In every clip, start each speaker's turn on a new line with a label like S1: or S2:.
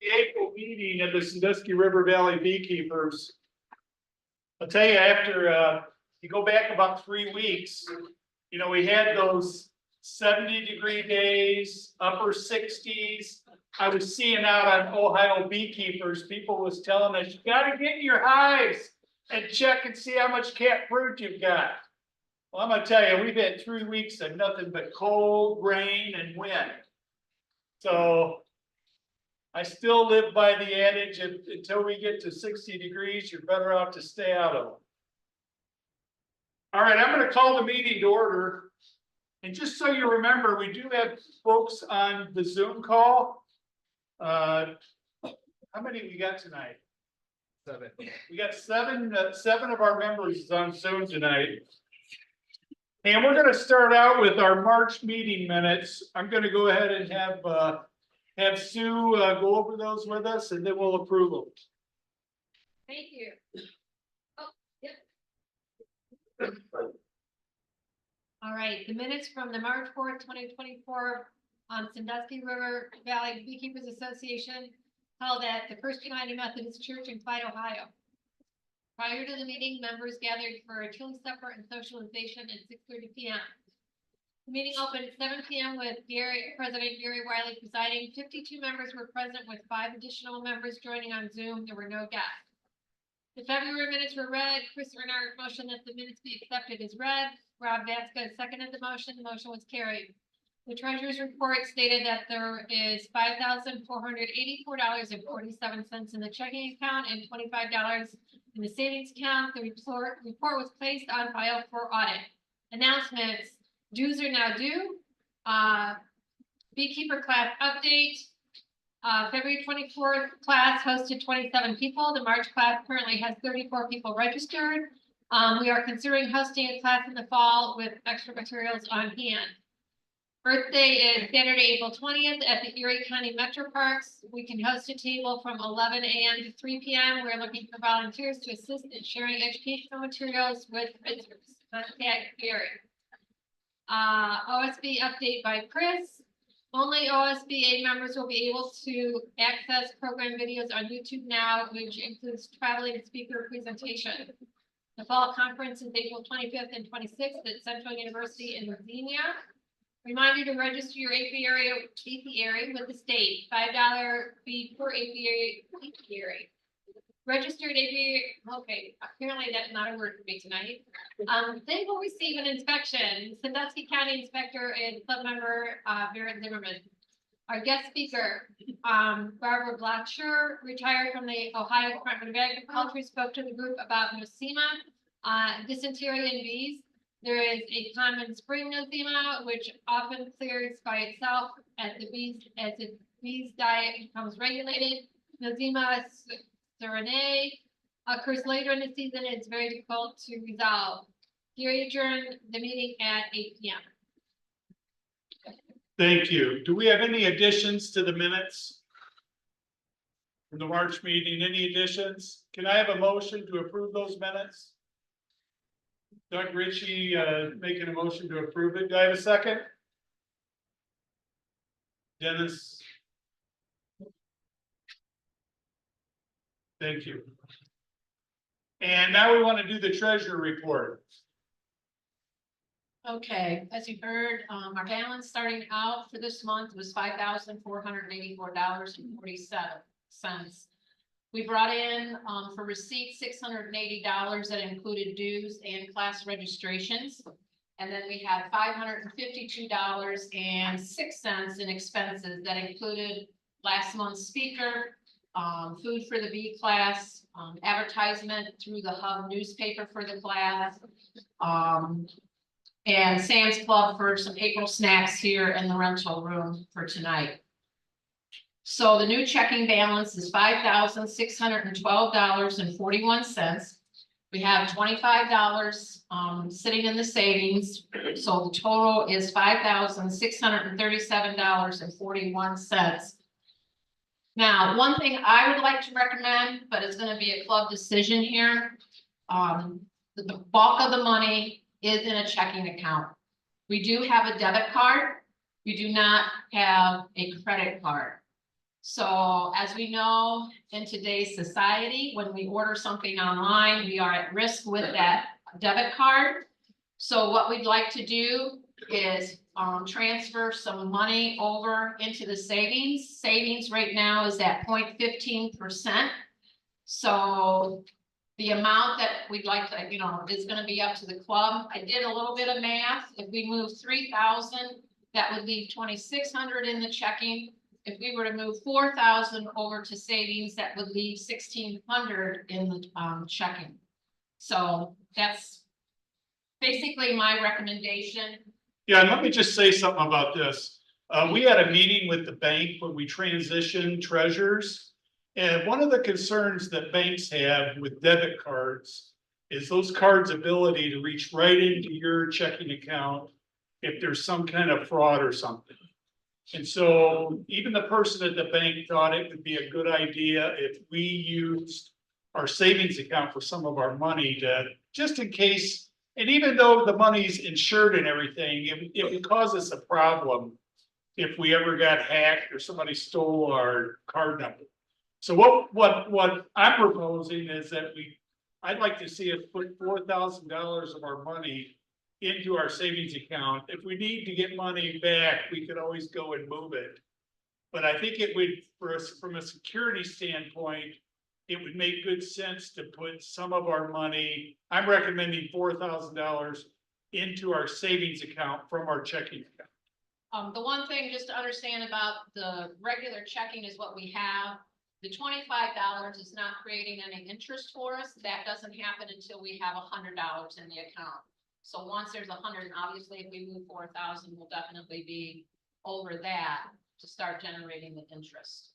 S1: The April meeting of the Sandusky River Valley Beekeepers. I'll tell you, after you go back about 3 weeks, you know, we had those 70-degree days, upper 60s. I was seeing out on Ohio Beekeepers, people was telling us, you gotta get in your hives and check and see how much cat fruit you've got. Well, I'm gonna tell you, we've had 3 weeks of nothing but cold, rain, and wind. So I still live by the adage, until we get to 60 degrees, you're better off to stay out of them. All right, I'm gonna call the meeting to order. And just so you remember, we do have folks on the Zoom call. How many we got tonight? 7. We got seven of our members on Zoom tonight. And we're gonna start out with our March meeting minutes. I'm gonna go ahead and have Sue go over those with us, and then we'll approve them.
S2: Thank you. Oh, yep. All right, the minutes from the March 4th, 2024 Sandusky River Valley Beekeepers Association held at the First United Methodist Church in Clyde, Ohio. Prior to the meeting, members gathered for a chili supper and socialization at 6:30 p.m. The meeting opened at 7 p.m. with President Gary Wiley presiding. 52 members were present, with 5 additional members joining on Zoom. There were no guests. The February minutes were read. Chris Renard motioned that the minutes be accepted as read. Rob Vasquez seconded the motion. The motion was carried. The treasurer's report stated that there is $5,484.47 in the checking account and $25 in the savings account. The report was placed on file for audit. Announcements. Dues are now due. Beekeeper class update. February 24th class hosted 27 people. The March class currently has 34 people registered. We are considering hosting a class in the fall with extra materials on hand. Earth Day is Saturday, April 20th at the Erie County Metro Parks. We can host a table from 11 a.m. to 3 p.m. We're looking for volunteers to assist in sharing educational materials with visitors. Contact Gary. OSB update by Chris. Only OSBA members will be able to access program videos on YouTube now, which includes traveling speaker presentation. The fall conference is April 25th and 26th at Central University in Virginia. Reminder to register your apiary with the state. $5 fee per apiary. Registered apiary. Okay, apparently that's not a word for me tonight. They will receive an inspection. Sandusky County Inspector and Club Member Barrett Zimmerman. Our guest speaker, Barbara Blacksher, retired from the Ohio Department of Agriculture, spoke to the group about nosema, dysentery, and bees. There is a common spring nosema, which often clears by itself as the bees diet becomes regulated. Nosema ceranae occurs later in the season. It's very difficult to resolve. Gary adjourned the meeting at 8 p.m.
S1: Thank you. Do we have any additions to the minutes from the March meeting? Any additions? Can I have a motion to approve those minutes? Doug Ritchie making a motion to approve it. Do I have a second? Dennis. Thank you. And now we want to do the treasurer report.
S3: Okay, as you heard, our balance starting out for this month was $5,484.47. We brought in for receipts $680 that included dues and class registrations. And then we had $552.06 in expenses that included last month's speaker, food for the B class, advertisement through the Hub newspaper for the class, and Sam's Club for some April snacks here in the rental room for tonight. So the new checking balance is $5,612.41. We have $25 sitting in the savings. So the total is $5,637.41. Now, one thing I would like to recommend, but it's going to be a club decision here. The bulk of the money is in a checking account. We do have a debit card. We do not have a credit card. So as we know, in today's society, when we order something online, we are at risk with that debit card. So what we'd like to do is transfer some money over into the savings. Savings right now is at 0.15%. So the amount that we'd like to, is gonna be up to the club. I did a little bit of math. If we move 3,000, that would leave 2,600 in the checking. If we were to move 4,000 over to savings, that would leave 1,600 in the checking. So that's basically my recommendation.
S1: Yeah, and let me just say something about this. We had a meeting with the bank when we transitioned treasurers. And one of the concerns that banks have with debit cards is those cards' ability to reach right into your checking account if there's some kind of fraud or something. And so even the person at the bank thought it would be a good idea if we used our savings account for some of our money to, just in case, and even though the money's insured and everything, it would cause us a problem if we ever got hacked or somebody stole our card number. So what I'm proposing is that I'd like to see us put $4,000 of our money into our savings account. If we need to get money back, we could always go and move it. But I think it would, for us, from a security standpoint, it would make good sense to put some of our money, I'm recommending $4,000 into our savings account from our checking account.
S3: The one thing just to understand about the regular checking is what we have. The $25 is not creating any interest for us. That doesn't happen until we have $100 in the account. So once there's 100, obviously if we move 4,000, we'll definitely be over that to start generating the interest.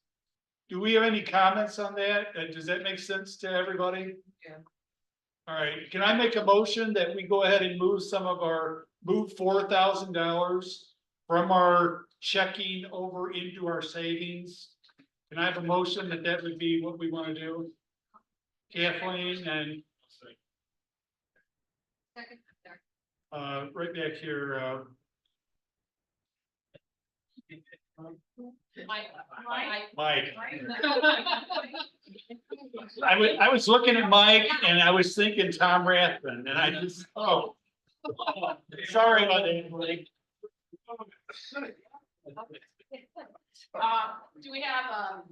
S1: Do we have any comments on that? Does that make sense to everybody?
S3: Yeah.
S1: All right, can I make a motion that we go ahead and move move $4,000 from our checking over into our savings? Can I have a motion that would be what we want to do? Kathleen and right back here, Mike. I was looking at Mike and I was thinking Tom Rathman and I just, sorry about that, Mike.
S3: Do we have a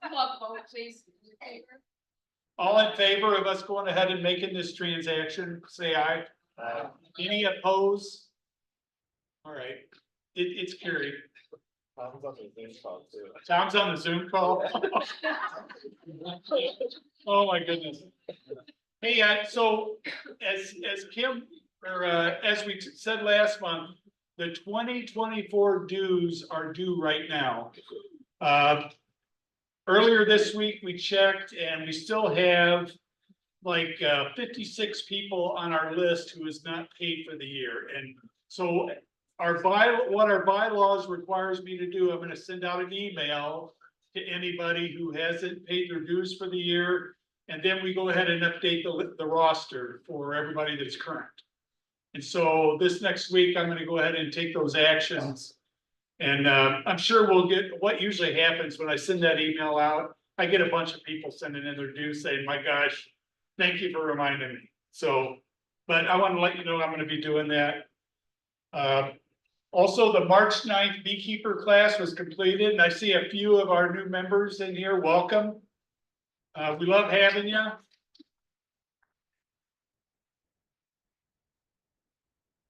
S3: club vote, please?
S1: All in favor of us going ahead and making this transaction, say aye. Any opposed? All right, it's carried.
S4: Tom's on the Zoom call too.
S1: Tom's on the Zoom call. Oh, my goodness. Hey, so as Kim, or as we said last month, the 2024 dues are due right now. Earlier this week, we checked and we still have like 56 people on our list who is not paid for the year. And so what our bylaws requires me to do, I'm going to send out an email to anybody who hasn't paid their dues for the year. And then we go ahead and update the roster for everybody that's current. And so this next week, I'm going to go ahead and take those actions. And I'm sure we'll get, what usually happens when I send that email out, I get a bunch of people sending in their dues saying, my gosh, thank you for reminding me. So, but I want to let you know I'm going to be doing that. Also, the March 9th beekeeper class was completed, and I see a few of our new members in here. Welcome. We love having you.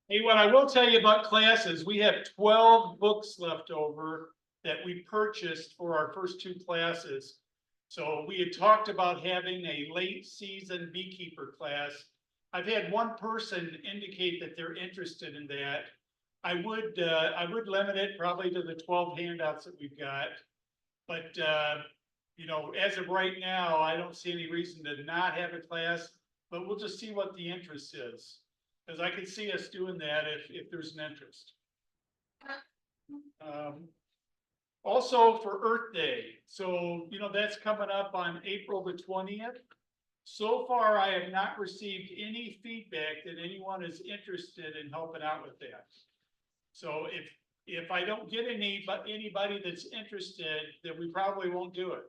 S1: Hey, what I will tell you about classes, we have 12 books left over that we purchased for our first two classes. So we had talked about having a late season beekeeper class. I've had one person indicate that they're interested in that. I would limit it probably to the 12 handouts that we've got. But you know, as of right now, I don't see any reason to not have a class, but we'll just see what the interest is. Because I can see us doing that if there's an interest. Also for Earth Day. So, you know, that's coming up on April the 20th. So far, I have not received any feedback that anyone is interested in helping out with that. So if if I don't get anybody that's interested, then we probably won't do it.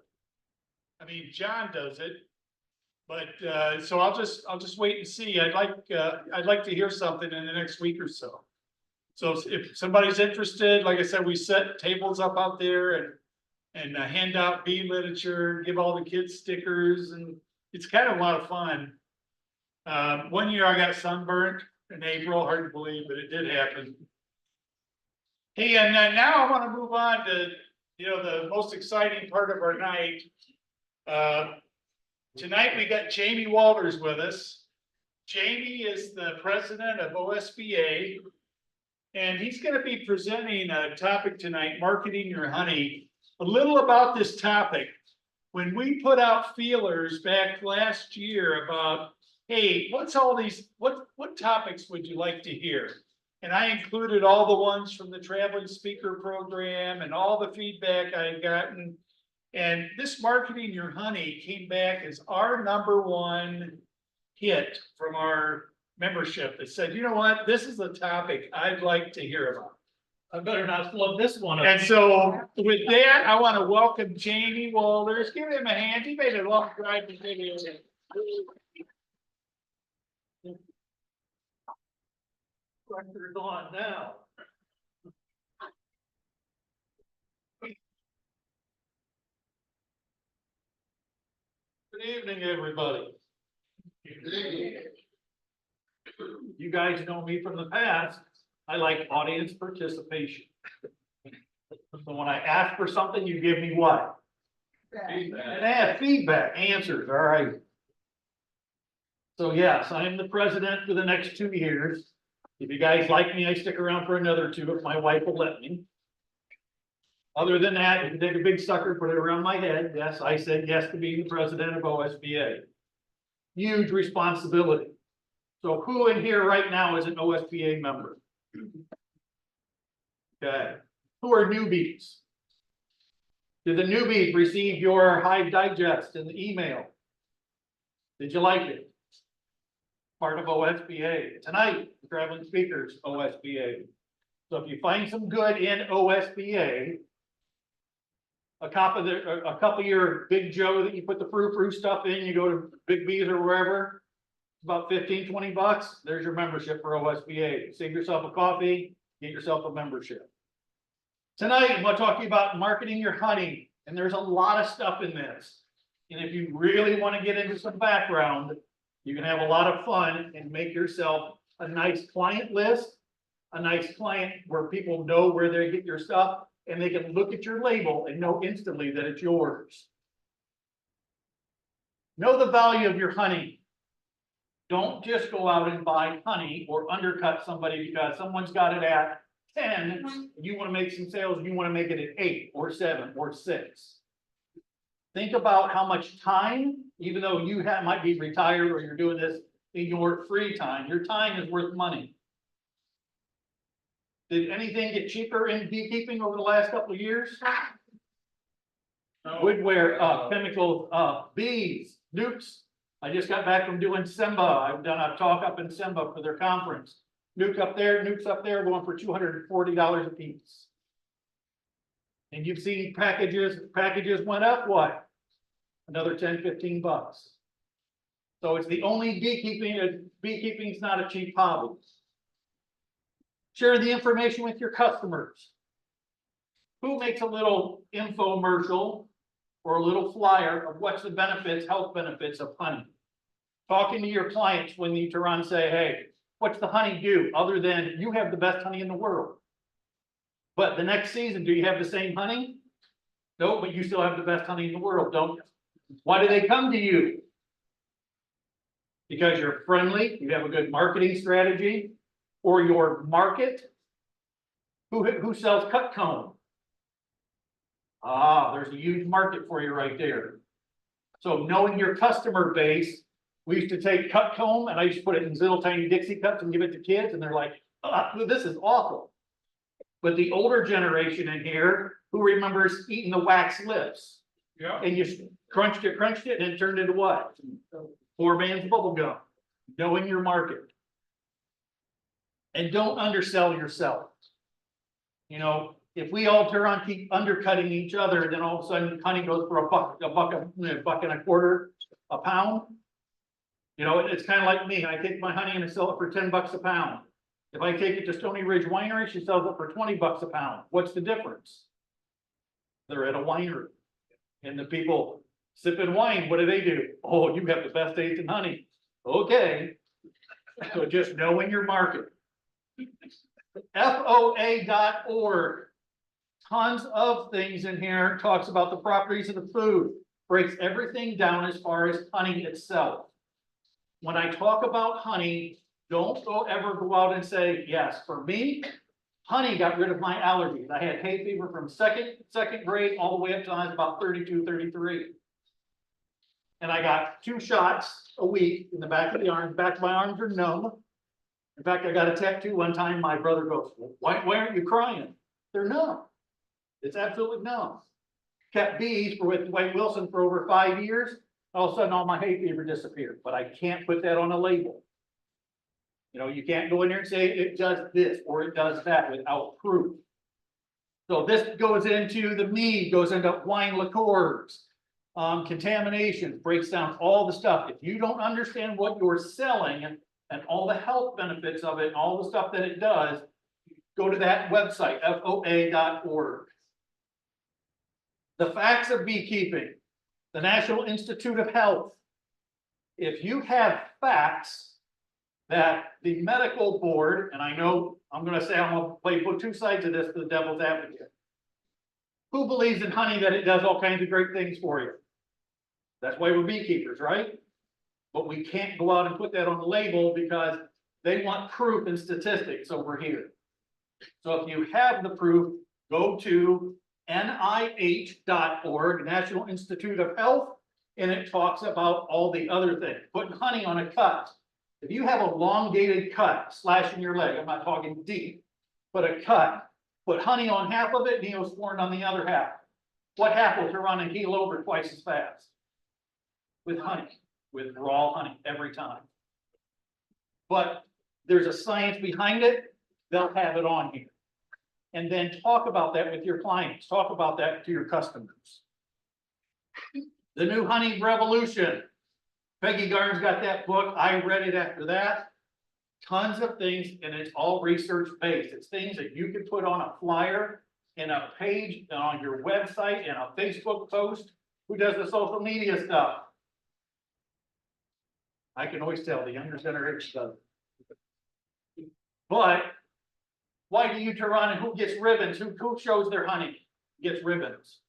S1: I mean, John does it. But, so I'll just wait and see. I'd like to hear something in the next week or so. So if somebody's interested, like I said, we set tables up out there and hand out bee literature, give all the kids stickers, and it's kind of a lot of fun. One year I got sunburnt in April, hard to believe, but it did happen. Hey, and now I want to move on to, the most exciting part of our night. Tonight we got Jamie Walters with us. Jamie is the president of OSBA. And he's going to be presenting a topic tonight, marketing your honey. A little about this topic. When we put out feelers back last year about, hey, what's all these, what topics would you like to hear? And I included all the ones from the traveling speaker program and all the feedback I had gotten. And this marketing your honey came back as our #1 hit from our membership that said, you know what, this is a topic I'd like to hear about.
S4: I better not flub this one up.
S1: And so with that, I want to welcome Jamie Walters. Give him a hand. He made a long drive to get here.
S4: Record's on now. Good evening, everybody. You guys know me from the past. I like audience participation. So when I ask for something, you give me what? Feedback. And I have feedback, answers, all right. So yes, I am the president for the next 2 years. If you guys like me, I stick around for another 2 if my wife will let me. Other than that, you can take a big sucker, put it around my head. Yes, I said yes to being the president of OSBA. Huge responsibility. So who in here right now is an OSBA member? Okay. Who are newbies? Did the newbies receive your Hive Digest in the email? Did you like it? Part of OSBA. Tonight, the traveling speakers, OSBA. So if you find some good in OSBA, a cup of your Big Joe that you put the frou-frou stuff in, you go to Big B's or wherever, it's about 15, 20 bucks. There's your membership for OSBA. Save yourself a coffee, get yourself a membership. Tonight, I'm going to talk to you about marketing your honey. And there's a lot of stuff in this. And if you really want to get into some background, you can have a lot of fun and make yourself a nice client list, a nice client where people know where they get your stuff, and they can look at your label and know instantly that it's yours. Know the value of your honey. Don't just go out and buy honey or undercut somebody because someone's got it at 10. You want to make some sales, you want to make it at 8 or 7 or 6. Think about how much time, even though you might be retired or you're doing this in your free time, your time is worth money. Did anything get cheaper in beekeeping over the last couple of years?
S1: No.
S4: Woodware, chemicals, bees, nukes. I just got back from doing SEMBA. I've done a talk up in SEMBA for their conference. Nukes up there going for $240 a piece. And you've seen packages went up what? Another 10, 15 bucks. So it's the only beekeeping's not a cheap hobby. Share the information with your customers. Who makes a little infomercial or a little flyer of what's the benefits, health benefits of honey? Talking to your clients when you turn around and say, hey, what's the honey do other than you have the best honey in the world? But the next season, do you have the same honey? No, but you still have the best honey in the world, don't you? Why do they come to you? Because you're friendly, you have a good marketing strategy, or your market. Who sells cut comb? Ah, there's a huge market for you right there. So knowing your customer base, we used to take cut comb and I used to put it in little tiny Dixie cups and give it to kids and they're like, oh, this is awful. But the older generation in here, who remembers eating the wax lips?
S1: Yeah.
S4: And you crunched it, and it turned into what? Poor man's bubble gum. Knowing your market. And don't undersell yourself. You know, if we all turn on keep undercutting each other, then all of a sudden honey goes for a buck and a quarter a pound. You know, it's kind of like me. I take my honey and I sell it for 10 bucks a pound. If I take it to Stony Ridge Winery, she sells it for 20 bucks a pound. What's the difference? They're at a winery. And the people sipping wine, what do? Oh, you have the best tasting honey. Okay. So just knowing your market. FOA.org. Tons of things in here, talks about the properties of the food, breaks everything down as far as honey itself. When I talk about honey, don't ever go out and say, yes, for me, honey got rid of my allergies. I had hay fever from second grade all the way up to I was about 32, 33. And I got 2 shots a week in the back of the arms. Back of my arms are numb. In fact, I got a tattoo one time. My brother goes, why aren't you crying? They're numb. It's absolutely numb. Kept bees with White Wilson for over 5 years. All of a sudden, all my hay fever disappeared, but I can't put that on a label. You know, you can't go in there and say it does this or it does that without proof. So this goes into the mead, goes into wine liqueurs, contamination, breaks down all the stuff. If you don't understand what you're selling and all the health benefits of it, and all the stuff that it does, go to that website, FOA.org. The facts of beekeeping, the National Institute of Health. If you have facts that the medical board, and I know I'm going to say I'm going to play 2 sides of this for the devil's advocate. Who believes in honey that it does all kinds of great things for you? That's why we're beekeepers, right? But we can't go out and put that on the label because they want proof and statistics, so we're here. So if you have the proof, go to NIH.org, National Institute of Health, and it talks about all the other things. Putting honey on a cut. If you have a elongated cut, slashing your leg, I'm not talking deep, but a cut, put honey on half of it, Neosporin on the other half. What happens to run and heal over twice as fast? With honey, with raw honey every time. But there's a science behind it, they'll have it on here. And then talk about that with your clients, talk about that to your customers. The New Honey Revolution. Peggy Garden's got that book. I read it after that. Tons of things, and it's all research based. It's things that you can put on a flyer, in a page, on your website, in a Facebook post. Who does the social media stuff? I can always tell the younger generation does. But why do you turn around and who gets ribbons? Who shows their honey gets ribbons?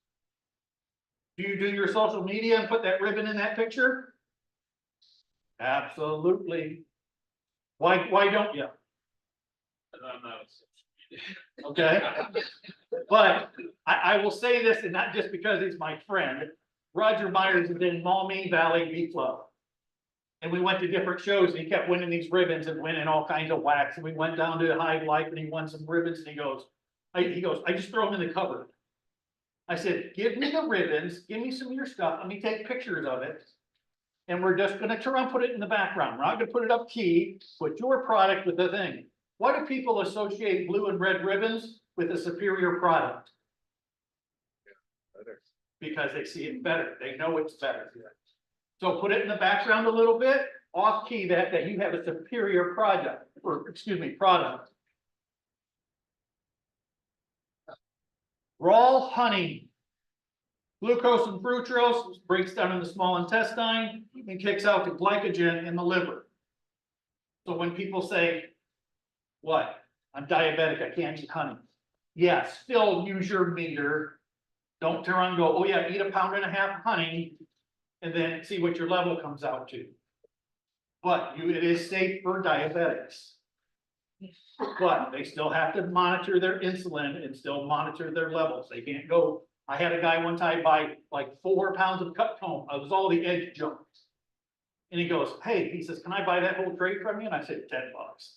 S4: Do you do your social media and put that ribbon in that picture? Absolutely. Why don't you? Okay. But I will say this, and not just because he's my friend. Roger Myers is in Maumee Valley Bee Club. And we went to different shows and he kept winning these ribbons and winning all kinds of wax. And we went down to Hive Life and he won some ribbons and he goes, I just throw them in the cupboard. I said, give me the ribbons, give me some of your stuff. Let me take pictures of it. And we're just going to try and put it in the background. We're not going to put it up key, put your product with the thing. Why do people associate blue and red ribbons with a superior product? Because they see it better. They know it's better. So put it in the background a little bit, off key that you have a superior product. Raw honey. Glucose and fructose breaks down in the small intestine and kicks out the glycogen in the liver. So when people say, what? I'm diabetic, I can't eat honey. Yeah, still use your meter. Don't turn around and go, oh yeah, eat 1.5 pounds of honey and then see what your level comes out to. But it is safe for diabetics. But they still have to monitor their insulin and still monitor their levels. They can't go. I had a guy one time buy like 4 pounds of cut comb. It was all the edge junk. And he goes, hey, he says, can I buy that whole tray from you? And I said, $10,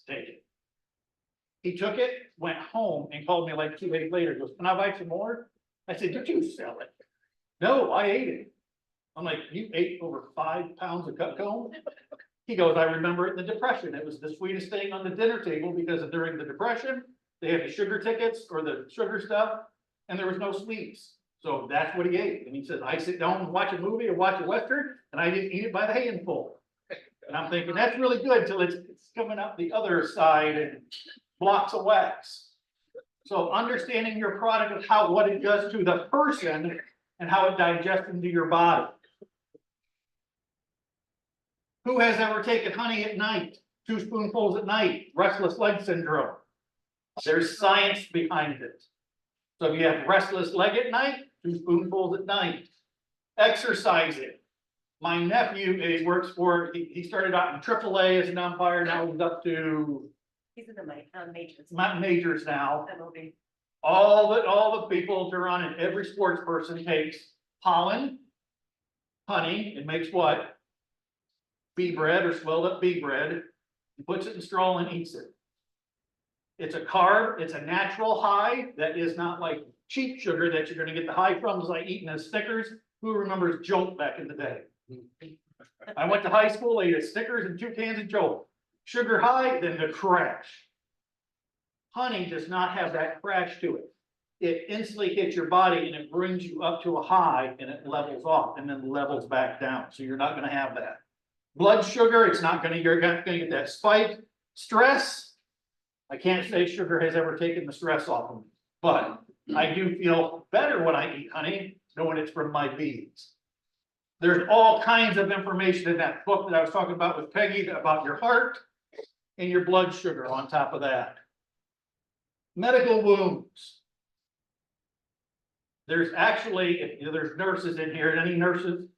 S4: take it. He took it, went home and called me like 2 days later. He goes, can I buy some more? I said, did you sell it? No, I ate it. I'm like, you ate over 5 pounds of cut comb? He goes, I remember it in the Depression. It was the sweetest thing on the dinner table because during the Depression, They had the sugar tickets or the sugar stuff, and there was no sweets. So that's what he ate. And he says, I sit down and watch a movie or watch a Western, and I didn't eat it by the handful. And I'm thinking, that's really good till it's coming up the other side and blocks of wax. So understanding your product of how, what it does to the person and how it digests into your body. Who has ever taken honey at night? 2 spoonfuls at night, restless leg syndrome. There's science behind it. So if you have restless leg at night, 2 spoonfuls at night. Exercising. My nephew, he works for, he started out in AAA as an umpire, now he's up to
S5: These are the majors.
S4: majors now.
S5: MLB.
S4: All the people that are on it, every sports person takes pollen, honey, and makes what? Bee bread or swelled up bee bread, and puts it in straw and eats it. It's a carb, it's a natural high that is not like cheap sugar that you're gonna get the high from, is like eating a Snickers. Who remembers Jolt back in the day? I went to high school, ate a Snickers and 2 cans of Jolt. Sugar high, then the crash. Honey does not have that crash to it. It instantly hits your body and it brings you up to a high and it levels off and then levels back down. So you're not gonna have that. Blood sugar, it's not gonna, you're not gonna get that spike. Stress, I can't say sugar has ever taken the stress off of me, but I do feel better when I eat honey, knowing it's from my bees. There's all kinds of information in that book that I was talking about with Peggy about your heart and your blood sugar on top of that. Medical wounds. There's actually, if there's nurses in here, any nurses?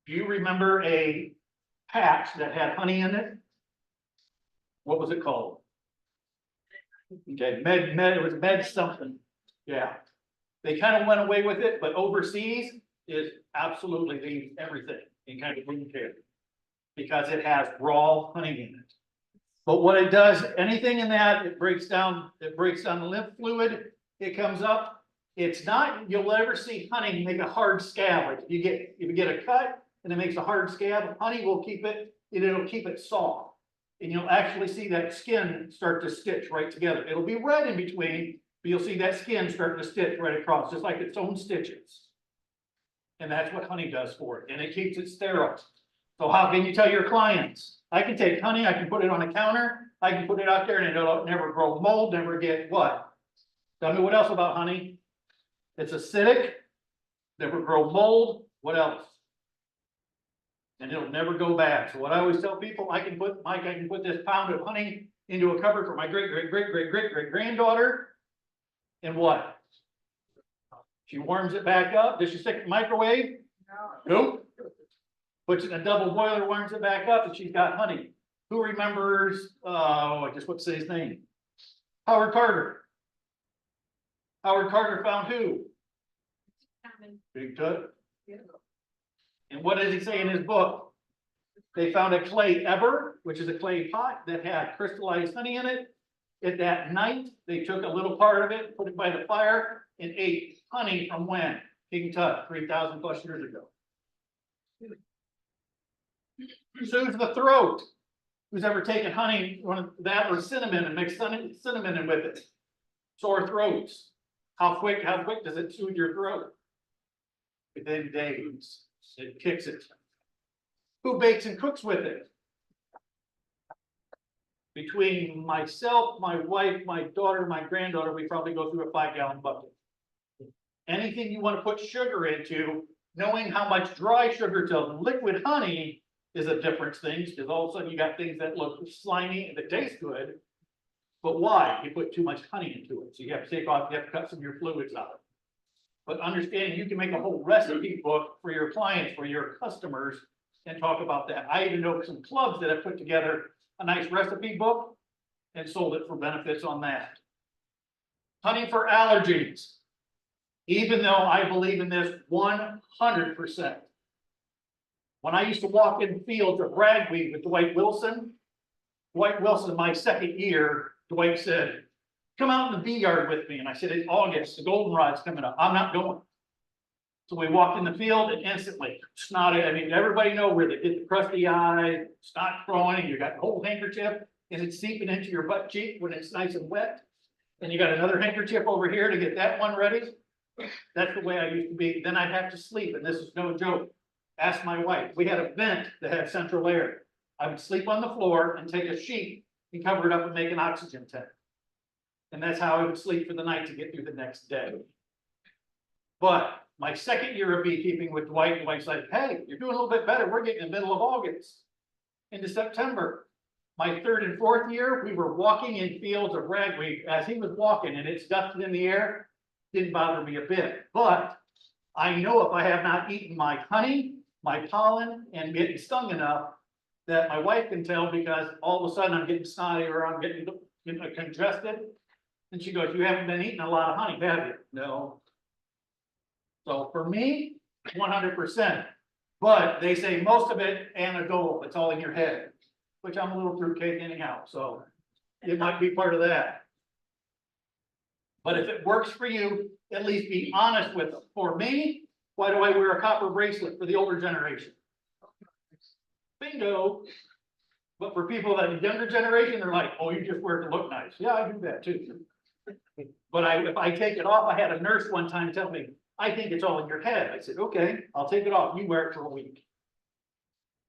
S4: Do you remember a patch that had honey in it? What was it called? Okay, it was med something, yeah. They kind of went away with it, but overseas is absolutely they use everything in kind of wound care. Because it has raw honey in it. But what it does, anything in that, it breaks down the lymph fluid, it comes up. It's not, you'll never see honey make a hard scab. Like if you get a cut and it makes a hard scab, honey will keep it, it'll keep it soft. And you'll actually see that skin start to stitch right together. It'll be red in between, but you'll see that skin starting to stitch right across, just like its own stitches. And that's what honey does for it, and it keeps it sterile. So how can you tell your clients? I can take honey, I can put it on a counter, I can put it out there and it'll never grow mold, never get what? Tell me what else about honey? It's acidic, never grow mold, what else? And it'll never go bad. So what I always tell people, I can put this pound of honey into a cupboard for my great granddaughter. And what? She warms it back up. Does she stick it in the microwave? Nope. Puts it in a double boiler, warms it back up, and she's got honey. Who remembers, I just want to say his name. Howard Carter. Howard Carter found who? Big Tut. And what does he say in his book? They found a clay eber, which is a clay pot that had crystallized honey in it. At that night, they took a little part of it, put it by the fire, and ate honey from when? King Tut, 3,000 plus years ago. Soothes the throat. Who's ever taken honey, one of that or cinnamon and mixed cinnamon in with it? Sore throats. How quick does it soothe your throat? Within days, it kicks it. Who bakes and cooks with it? Between myself, my wife, my daughter, my granddaughter, we probably go through a 5-gallon bucket. Anything you want to put sugar into, knowing how much dry sugar to liquid honey is a different thing, because all of a sudden you got things that look slimy and that taste good. But why? You put too much honey into it. So you have to you have to cut some of your fluids out. But understanding you can make a whole recipe book for your clients, for your customers, and talk about that. I even know some clubs that have put together a nice recipe book and sold it for benefits on that. Honey for allergies. Even though I believe in this 100%. When I used to walk in fields of ragweed with Dwight Wilson, my second year, Dwight said, come out in the bee yard with me. And I said, it's August, the goldenrod's coming up. I'm not going. So we walked in the field and instantly snotted. I mean, everybody know where they get the crusty eye, snot growing, you got the whole handkerchief. and it's seeping into your butt cheek when it's nice and wet. And you got another handkerchief over here to get that one ready. That's the way I used to be. Then I'd have to sleep, and this is no joke. Ask my wife. We had a vent that had central air. I would sleep on the floor and take a sheet and cover it up and make an oxygen tank. And that's how I would sleep for the night to get through the next day. But my second year of beekeeping with Dwight, Dwight's like, hey, you're doing a little bit better. We're getting in the middle of August into September. My third and fourth year, we were walking in fields of ragweed as he was walking, and it's dusted in the air. Didn't bother me a bit, but I know if I have not eaten my honey, my pollen, and getting stung enough, that my wife can tell, because all of a sudden I'm getting snotty or I'm getting congested. And she goes, you haven't been eating a lot of honey, have you? No. So for me, 100%. But they say most of it anecdotal, it's all in your head, which I'm a little fruitcake anyhow, so it might be part of that. But if it works for you, at least be honest with them. For me, why do I wear a copper bracelet for the older generation? Bingo. But for people that the younger generation, they're like, oh, you just wear it to look nice. Yeah, I do that too. But if I take it off, I had a nurse one time tell me, I think it's all in your head. I said, okay, I'll take it off. You wear it for a week.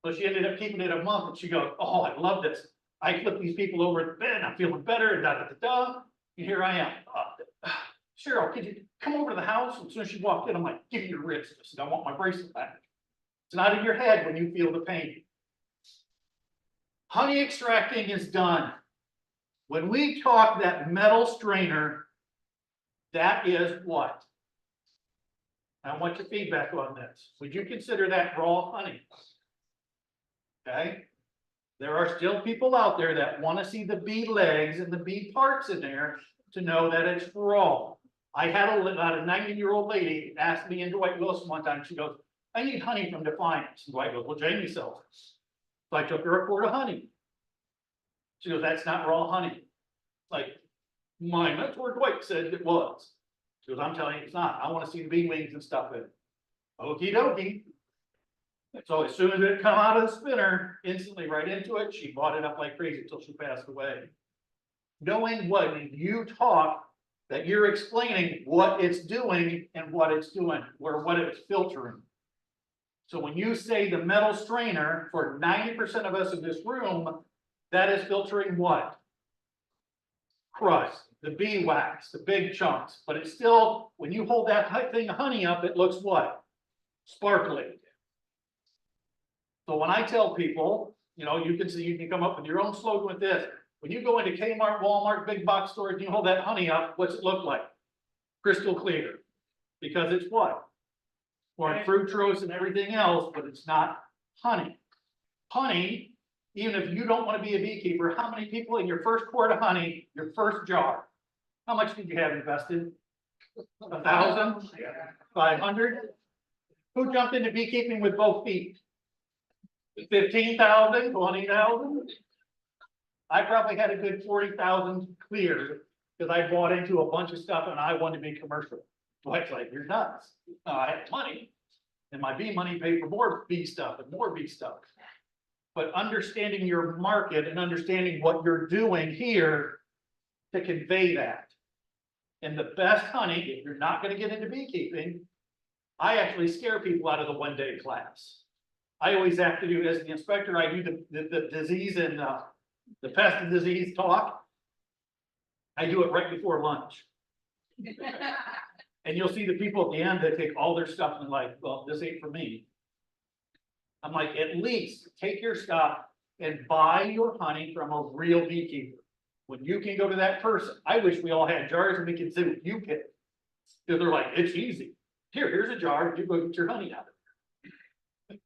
S4: So she ended up keeping it a month, and she goes, oh, I love this. I flip these people over at the bed, I'm feeling better, and da-da-da-da. And here I am. Cheryl, could you come over to the house? And as soon as she walked in, I'm like, give me your wrist. I said, I want my bracelet back. It's not in your head when you feel the pain. Honey extracting is done. When we talk that metal strainer, that is what? I want your feedback on this. Would you consider that raw honey? Okay. There are still people out there that want to see the bee legs and the bee parts in there to know that it's raw. I had about a 90-year-old lady ask me in Dwight Wilson one time, she goes, I need honey from Defiance. And Dwight goes, well, Jamie sells it. So I took her a quart of honey. She goes, that's not raw honey. Like, my mentor Dwight said it was. She goes, I'm telling you it's not. I want to see the bee wings and stuff in it. Okie dokie. So as soon as it come out of the spinner, instantly right into it, she bought it up like crazy until she passed away. Knowing when you talk, that you're explaining what it's doing and what it's doing, or what it's filtering. So when you say the metal strainer, for 90% of us in this room, that is filtering what? Crust, the bee wax, the big chunks, but it's still, when you hold that thing of honey up, it looks what? Sparkly. So when I tell people, you know, you can see, you can come up with your own slogan with this. When you go into Kmart, Walmart, big box stores, and you hold that honey up, what's it look like? Crystal clear. Because it's what? Or fructose and everything else, but it's not honey. Honey, even if you don't want to be a beekeeper, how many people in your first quart of honey, your first jar, how much did you have invested? 1,000? 500? Who jumped into beekeeping with both feet? 15,000, 20,000? I probably had a good 40,000 cleared because I bought into a bunch of stuff and I wanted to be commercial. Dwight's like, you're nuts. I had money, and my bee money paid for more bee stuff and more bee stuff. But understanding your market and understanding what you're doing here to convey that. And the best honey, if you're not going to get into beekeeping, I actually scare people out of the one-day class. I always have to do, as the inspector, I do the disease and the pest and disease talk. I do it right before lunch. And you'll see the people at the end that take all their stuff and like, well, this ain't for me. I'm like, at least take your stuff and buy your honey from a real beekeeper. When you can go to that person, I wish we all had jars and we could see what you pick. Because they're like, it's easy. Here's a jar, you go get your honey out of it.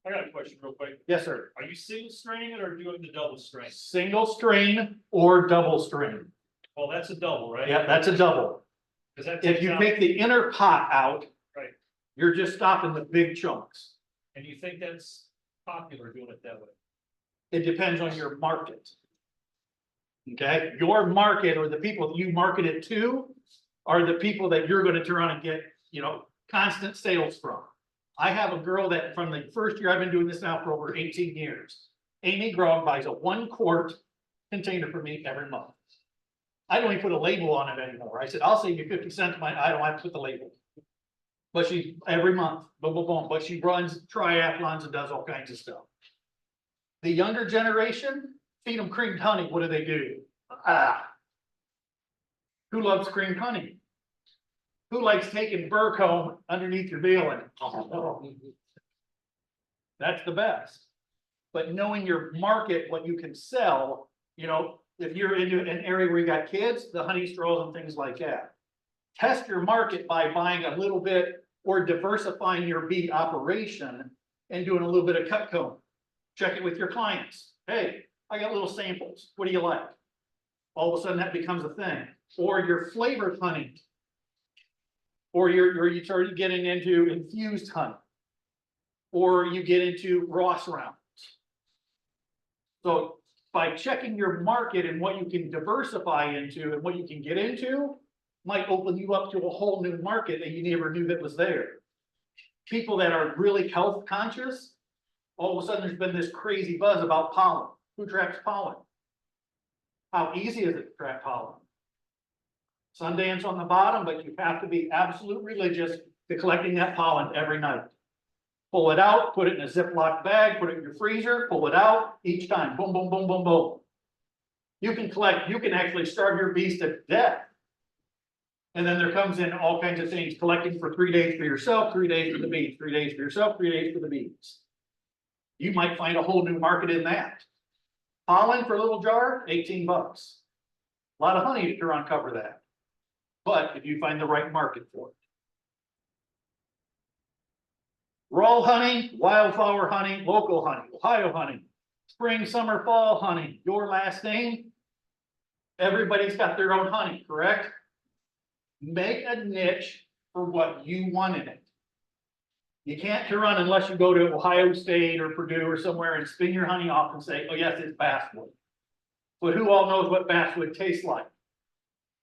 S6: I got a question real quick.
S4: Yes, sir.
S6: Are you single straining it or doing the double strain?
S4: Single strain or double strain.
S6: Well, that's a double, right?
S4: Yeah, that's a double.
S6: 'Cause that
S4: If
S6: takes
S4: you
S6: out-
S4: take the inner pot out.
S6: Right.
S4: You're just stopping the big chunks.
S6: And you think that's popular doing it that way?
S4: It depends on your market. Okay, your market or the people that you market it to are the people that you're gonna turn around and get, you know, constant sales from. I have a girl that from the first year, I've been doing this now for over 18 years. Amy Grove buys a 1 quart container for me every month. I don't even put a label on it anymore. I said, I'll save you 50 cents, I don't have to put the label. But she, every month, boom, boom, boom, but she runs triathlons and does all kinds of stuff. The younger generation, feed them creamed honey, what do? Who loves creamed honey? Who likes taking burr comb underneath your veal and? That's the best. But knowing your market, what you can sell, you know, if you're into an area where you got kids, the honey straws and things like that. Test your market by buying a little bit or diversifying your bee operation and doing a little bit of cut comb. Check it with your clients. Hey, I got little samples. What do you like? All of a sudden that becomes a thing. Or your flavored honey. Or you start getting into infused honey. Or you get into Ross rounds. So by checking your market and what you can diversify into and what you can get into, might open you up to a whole new market that you never knew that was there. People that are really health conscious, all of a sudden there's been this crazy buzz about pollen. Who traps pollen? How easy is it to trap pollen? Sundance on the bottom, but you have to be absolute religious to collecting that pollen every night. Pull it out, put it in a Ziploc bag, put it in your freezer, pull it out each time. Boom, boom, boom, boom, boom. You can actually starve your bees to death. And then there comes in all kinds of things, collecting for 3 days for yourself, 3 days for the bees, 3 days for yourself, 3 days for the bees. You might find a whole new market in that. Pollen for a little jar, 18 bucks. A lot of honey to uncover that. But if you find the right market for it. Raw honey, wildflower honey, local honey, Ohio honey, spring, summer, fall honey, your last name. Everybody's got their own honey, correct? Make a niche for what you want in it. You can't run unless you go to Ohio State or Purdue or somewhere and spin your honey off and say, oh yes, it's basswood. But who all knows what basswood tastes like?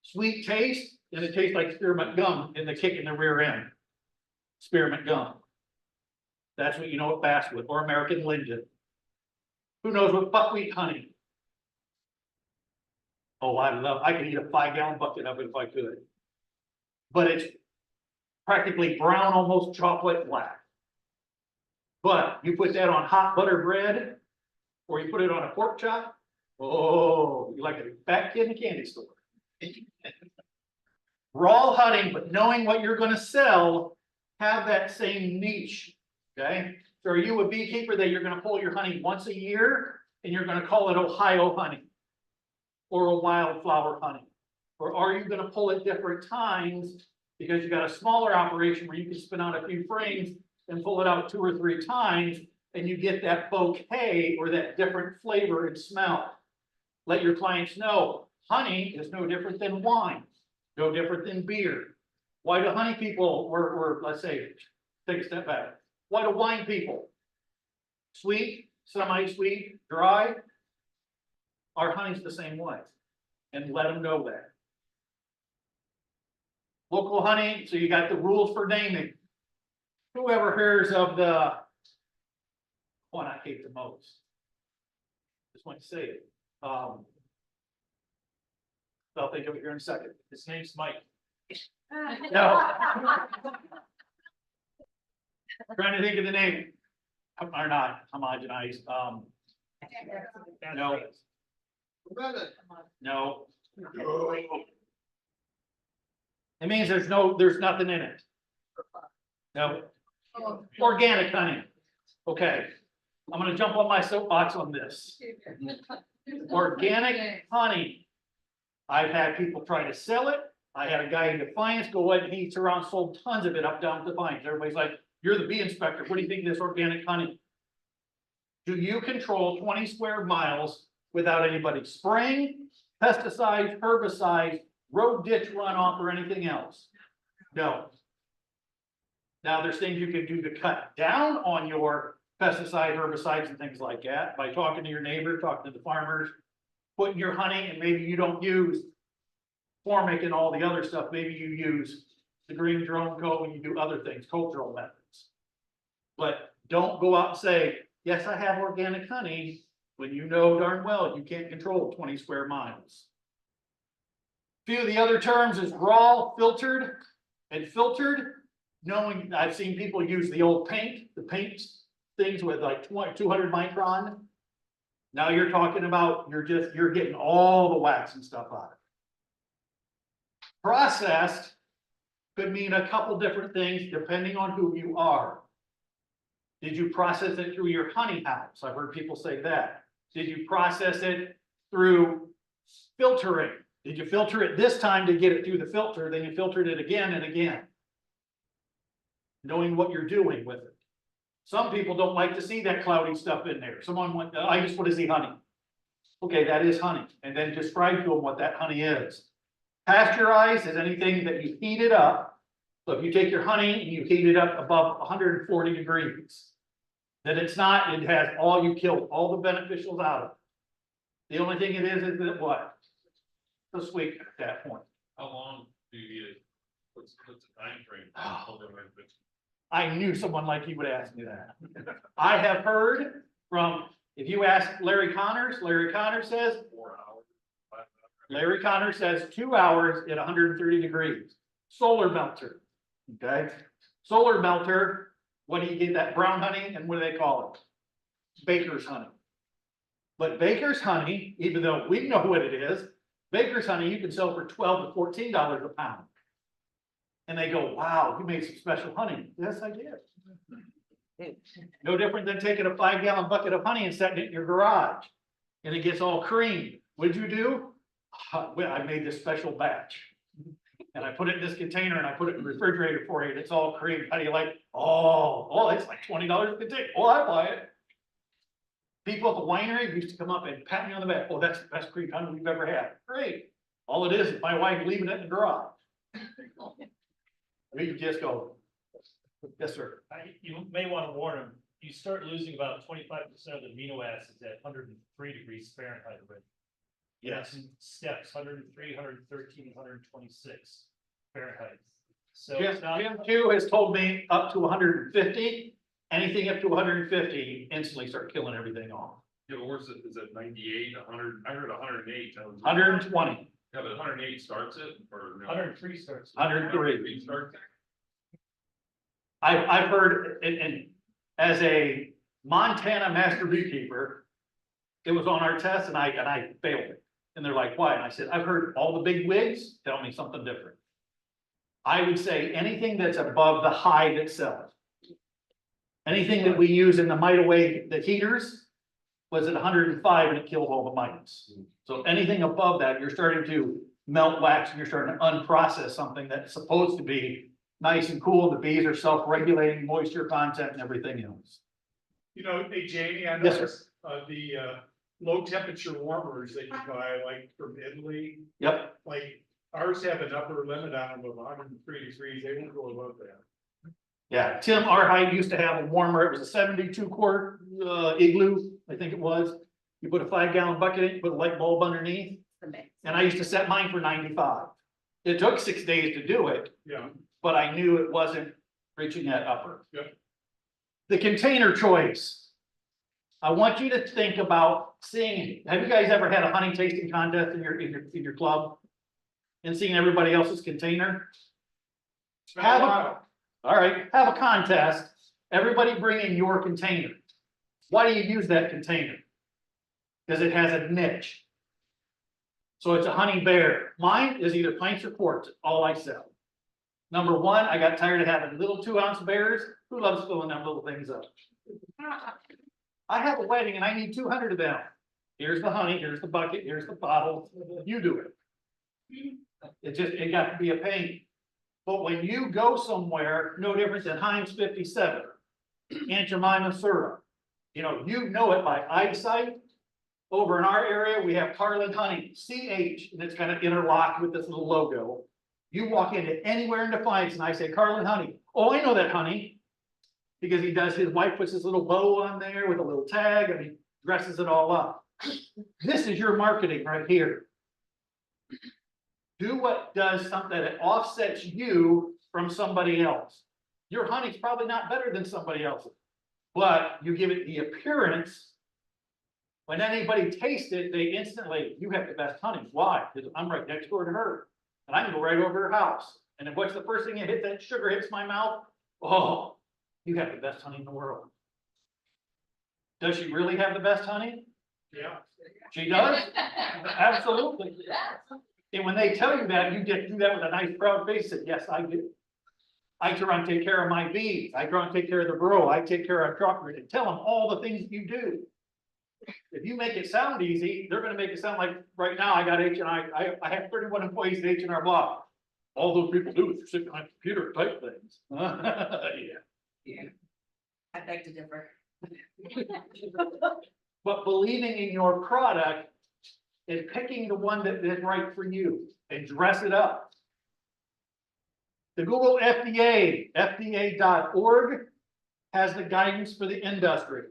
S4: Sweet taste, and it tastes like spearmint gum in the kick in the rear end. Spearmint gum. That's what you know what basswood or American linden. Who knows what buckwheat honey? Oh, I could eat a 5-gallon bucket of it if I could. But it's practically brown, almost chocolate black. But you put that on hot butter bread, or you put it on a pork chop. Oh, you like a fat kid in a candy store. Raw honey, but knowing what you're going to sell, have that same niche. Okay. So are you a beekeeper that you're going to pull your honey once a year and you're going to call it Ohio honey or a wildflower honey? Or are you going to pull at different times because you got a smaller operation where you can spin out a few frames and pull it out 2 or 3 times and you get that bouquet or that different flavor and smell? Let your clients know honey is no different than wine, no different than beer. Why do honey people, or let's say, take a step back. Why do wine people? Sweet, semi-sweet, dry. Our honey's the same way. And let them know that. Local honey, so you got the rules for naming. Whoever hears of the one I hate the most. Just want to say it. I'll think of it here in a second.
S6: His name's Mike.
S4: No. Trying to think of the name. Or not homogenized. No. No. It means there's nothing in it. No. Organic honey. Okay. I'm gonna jump on my soapbox on this. Organic honey. I've had people try to sell it. I had a guy in Defiance go ahead and he's around sold tons of it up down to Defiance. Everybody's like, you're the bee inspector. What do you think of this organic honey? Do you control 20 square miles without anybody spraying, pesticides, herbicides, road ditch runoff, or anything else? No. Now there's things you can do to cut down on your pesticide, herbicides, and things like that by talking to your neighbor, talking to the farmers, putting your honey, and maybe you don't use formic and all the other stuff. Maybe you use the green drone coat and you do other things, cultural methods. But don't go out and say, yes, I have organic honey, when you know darn well you can't control 20 square miles. Few of the other terms is raw, filtered, and filtered. Knowing, I've seen people use the old paint, the paint things with like 200 micron. Now you're talking about, you're getting all the wax and stuff out of it. Processed could mean a couple different things depending on who you are. Did you process it through your honey house? I've heard people say that. Did you process it through filtering? Did you filter it this time to get it through the filter, then you filtered it again and again? Knowing what you're doing with it. Some people don't like to see that cloudy stuff in there. Someone went, I just want to see honey. Okay, that is honey. And then describe to them what that honey is. Pasteurized is anything that you heat it up. So if you take your honey and you heat it up above 140 degrees, then it's not, it has all, you killed all the beneficials out of it. The only thing it is that what? The sweet at that point.
S7: How long do you need it? What's the time frame?
S4: I knew someone like you would ask me that. I have heard from, if you ask Larry Connors says,
S7: 4 hours. 5 hours.
S4: Larry Connors says 2 hours at 130 degrees. Solar melter, okay? Solar melter, what do you get, that brown honey, and what do they call it? Baker's honey. But Baker's honey, even though we know what it is, Baker's honey you can sell for $12 to $14 a pound. And they go, wow, you made some special honey. Yes, I did. No different than taking a 5-gallon bucket of honey and setting it in your garage. And it gets all creamed. What'd you do? Well, I made this special batch. And I put it in this container and I put it in the refrigerator for you and it's all creamed. How do you like? Oh, it's like $20 a container. Oh, I buy it. People at the winery used to come up and pat me on the back. Oh, that's the best creamed honey we've ever had. Great. All it is my wife leaving it in the garage. We just go, yes, sir.
S6: You may want to warn them, you start losing about 25% of the amino acids at 103 degrees Fahrenheit already.
S4: Yes.
S6: In steps, 103, 113, 126 Fahrenheit. So
S4: Jim,
S6: it's not,
S4: Jim 2 has told me up to 150, anything up to 150, instantly start killing everything off.
S7: Yeah, but where's it, is it 98, 100, I heard 108. That was-
S4: 120,
S7: Yeah, but 108 starts it, or no?
S6: 103 starts.
S4: 103.
S7: Starts it?
S4: I've heard, and as a Montana master beekeeper, it was on our test and I failed it. And they're like, why? And I said, I've heard all the big wigs tell me something different. I would say anything that's above the hive itself. Anything that we use in the mite away, the heaters, was at 105 and it killed all the mites. So anything above that, you're starting to melt wax and you're starting to unprocess something that's supposed to be nice and cool. The bees are self-regulating moisture content and everything else.
S1: You know, hey Jamie, I
S4: Yes, sir.
S1: noticed, the, low temperature warmers that you buy, like from Italy,
S4: Yep,
S1: like ours have an upper limit on them of 103 degrees, they won't go above that.
S4: yeah. Tim, our hive used to have a warmer. It was a 72 quart igloo, I think it was. You put a 5-gallon bucket in, you put a light bulb underneath,
S5: The mix.
S4: and I used to set mine for 95. It took 6 days to do it,
S1: Yeah,
S4: but I knew it wasn't reaching that upper.
S1: Yep.
S4: The container choice. I want you to think about seeing, have you guys ever had a honey tasting contest in your club? And seeing everybody else's container?
S1: it's been a while.
S4: All right, have a contest. Everybody bring in your container. Why do you use that container? Because it has a niche. So it's a honey bear. Mine is either pints or quarts, all I sell. Number one, I got tired of having little 2-ounce bears. Who loves filling them little things up? I have a wedding and I need 200 of them. Here's the honey, here's the bucket, here's the bottle. You do it. It got to be a pain. But when you go somewhere, no different than Heinz 57, Aunt Jemima syrup, you know it by eyesight. Over in our area, we have Carlin Honey, CH, and it's kind of interlocked with this little logo. You walk into anywhere in Defiance and I say, Carlin Honey. Oh, I know that honey. Because his wife puts his little bow on there with a little tag and he dresses it all up. This is your marketing right here. Do what does something that offsets you from somebody else. Your honey's probably not better than somebody else's, but you give it the appearance When anybody tastes it, they instantly, you have the best honey. Why? Because I'm right next door to her. And I can go right over to her house. And then what's the first thing that hit, that sugar hits my mouth? Oh, you have the best honey in the world. Does she really have the best honey?
S1: Yeah.
S4: She does? Absolutely. And when they tell you that, you get do that with a nice proud face, and yes, I do. I try and take care of my bees, I try and take care of the borough, I take care of truckers, and tell them all the things you do. If you make it sound easy, they're gonna make it sound like, right now, I got I have 31 employees at H&R Block. All those people do is sit behind a computer and type things. Yeah.
S5: I beg to differ.
S4: But believing in your product is picking the one that is right for you and dress it up. The Google FDA, FDA.org, has the guidance for the industry.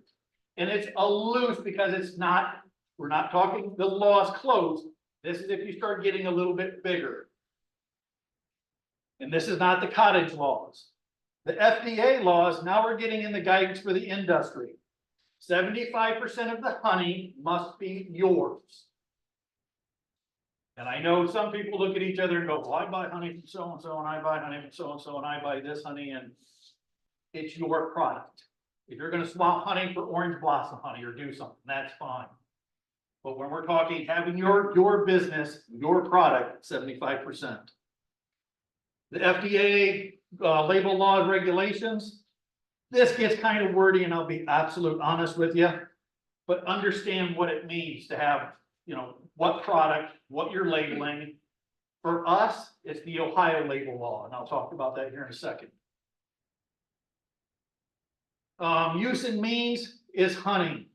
S4: And it's a loose because it's not, we're not talking, the law is closed. This is if you start getting a little bit bigger. And this is not the cottage laws. The FDA laws, now we're getting in the guidance for the industry. 75% of the honey must be yours. And I know some people look at each other and go, well, I buy honey from so-and-so, and I buy honey from so-and-so, and I buy this honey, and it's your product. If you're gonna swap honey for orange blossom honey or do something, that's fine. But when we're talking having your business, your product, 75%. The FDA label laws regulations, this gets kind of wordy, and I'll be absolute honest with you, but understand what it means to have, you know, what product, what you're labeling. For us, it's the Ohio label law, and I'll talk about that here in a second. Use and means is honey,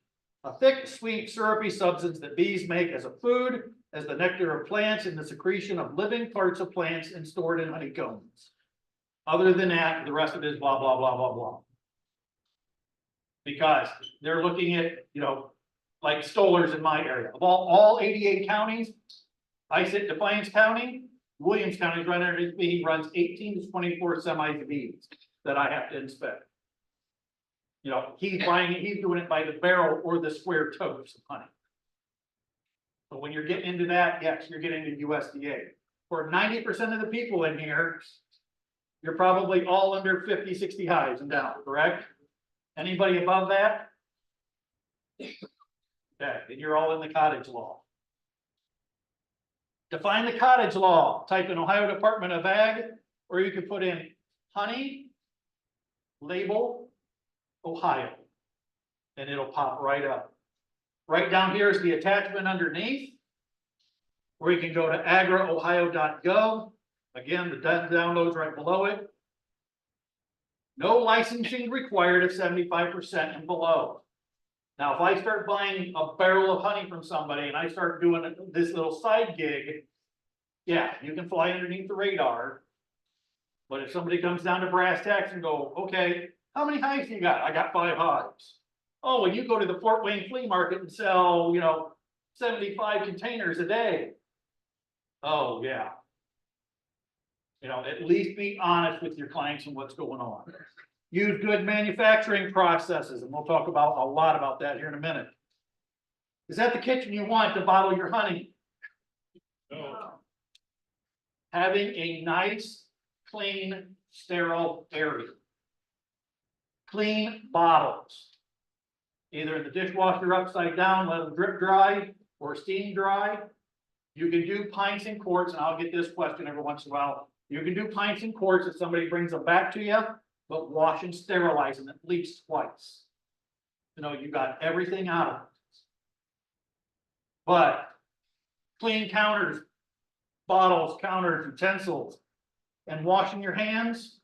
S4: a thick, sweet, syrupy substance that bees make as a food, as the nectar of plants, and the secretion of living parts of plants and stored in honeycombs. Other than that, the rest of it is blah, blah, blah, blah, blah. Because they're looking at, you know, like Stoller's in my area. Of all 88 counties, I sit in Defiance County, Williams County right underneath me, he runs 18 to 24 semi-bees that I have to inspect. You know, he's buying it, he's doing it by the barrel or the square totes of honey. So when you're getting into that, yes, you're getting into USDA. For 90% of the people in here, you're probably all under 50, 60 hives and down, correct? Anybody above that? Okay, and you're all in the cottage law. Define the cottage law, type in Ohio Department of Ag, or you can put in honey, label, Ohio, and it'll pop right up. Right down here is the attachment underneath, where you can go to agraohio.gov. Again, the download's right below it. No licensing required of 75% and below. Now, if I start buying a barrel of honey from somebody and I start doing this little side gig, yeah, you can fly underneath the radar. But if somebody comes down to brass tacks and go, okay, how many hives you got? I got 5 hives. Oh, and you go to the Fort Wayne flea market and sell, you know, 75 containers a day. Oh, yeah. You know, at least be honest with your clients and what's going on. Use good manufacturing processes, and we'll talk about a lot about that here in a minute. Is that the kitchen you want to bottle your honey?
S6: No.
S4: Having a nice, clean, sterile area. Clean bottles. Either in the dishwasher upside down, let them drip dry, or steam dry. You can do pints and quarts, and I'll get this question every once in a while. You can do pints and quarts if somebody brings them back to you, but wash and sterilize them at least twice. You know, you got everything out of it. But clean counters, bottles, counters, utensils, and washing your hands.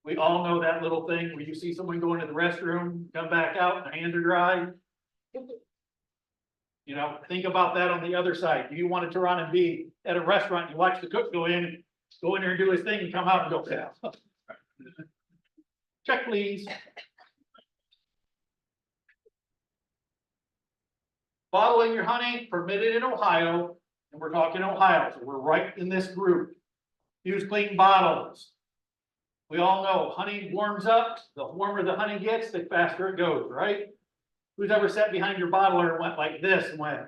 S4: We all know that little thing where you see someone go into the restroom, come back out, and their hands are dry. You know, think about that on the other side. Do you want to turn around and be at a restaurant, you watch the cook go in there and do his thing and come out and go, yeah. Check, please. Bottling your honey permitted in Ohio, and we're talking Ohio, so we're right in this group. Use clean bottles. We all know honey warms up, the warmer the honey gets, the faster it goes, right? Who's ever sat behind your bottler and went like this and went?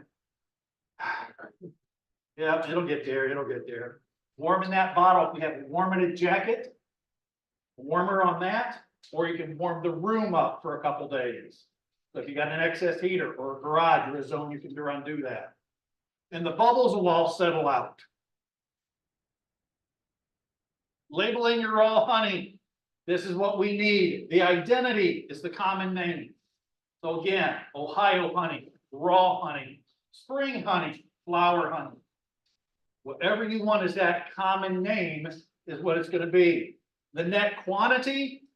S4: Yeah, it'll get there, it'll get there. Warming that bottle, if you have a warming jacket, warmer on that, or you can warm the room up for a couple days. So if you got an excess heater or a garage or a zone, you can do that. And the bubbles will all settle out. Labeling your raw honey. This is what we need. The identity is the common name. So again, Ohio honey, raw honey, spring honey, flower honey. Whatever you want is that common name is what it's gonna be. The net quantity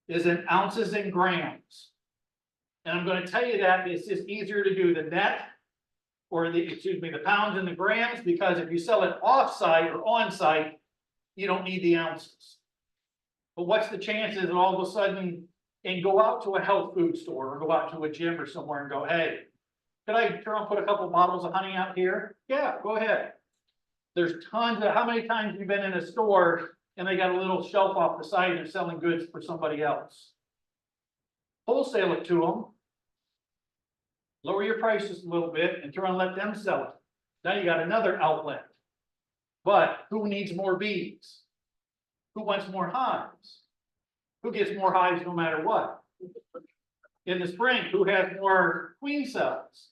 S4: is in ounces and grams. And I'm gonna tell you that it's just easier to do the net or the pounds and the grams, because if you sell it off-site or on-site, you don't need the ounces. But what's the chances that all of a sudden, and go out to a health food store or go out to a gym or somewhere and go, hey, could I turn and put a couple bottles of honey out here? Yeah, go ahead. There's tons of, how many times have you been in a store and they got a little shelf off the side and they're selling goods for somebody else? Wholesale it to them. Lower your prices a little bit and try and let them sell it. Now you got another outlet. But who needs more bees? Who wants more hives? Who gets more hives no matter what? In the spring, who has more queen cells?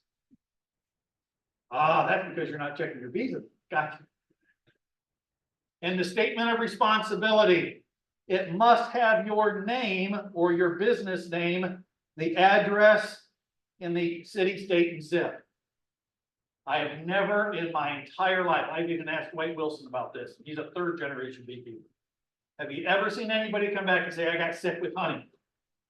S4: Ah, that's because you're not checking your bees. Gotcha. And the statement of responsibility, it must have your name or your business name, the address in the city, state, and zip. I have never in my entire life, I've even asked Dwight Wilson about this. He's a third generation beekeeper. Have you ever seen anybody come back and say, I got sick with honey?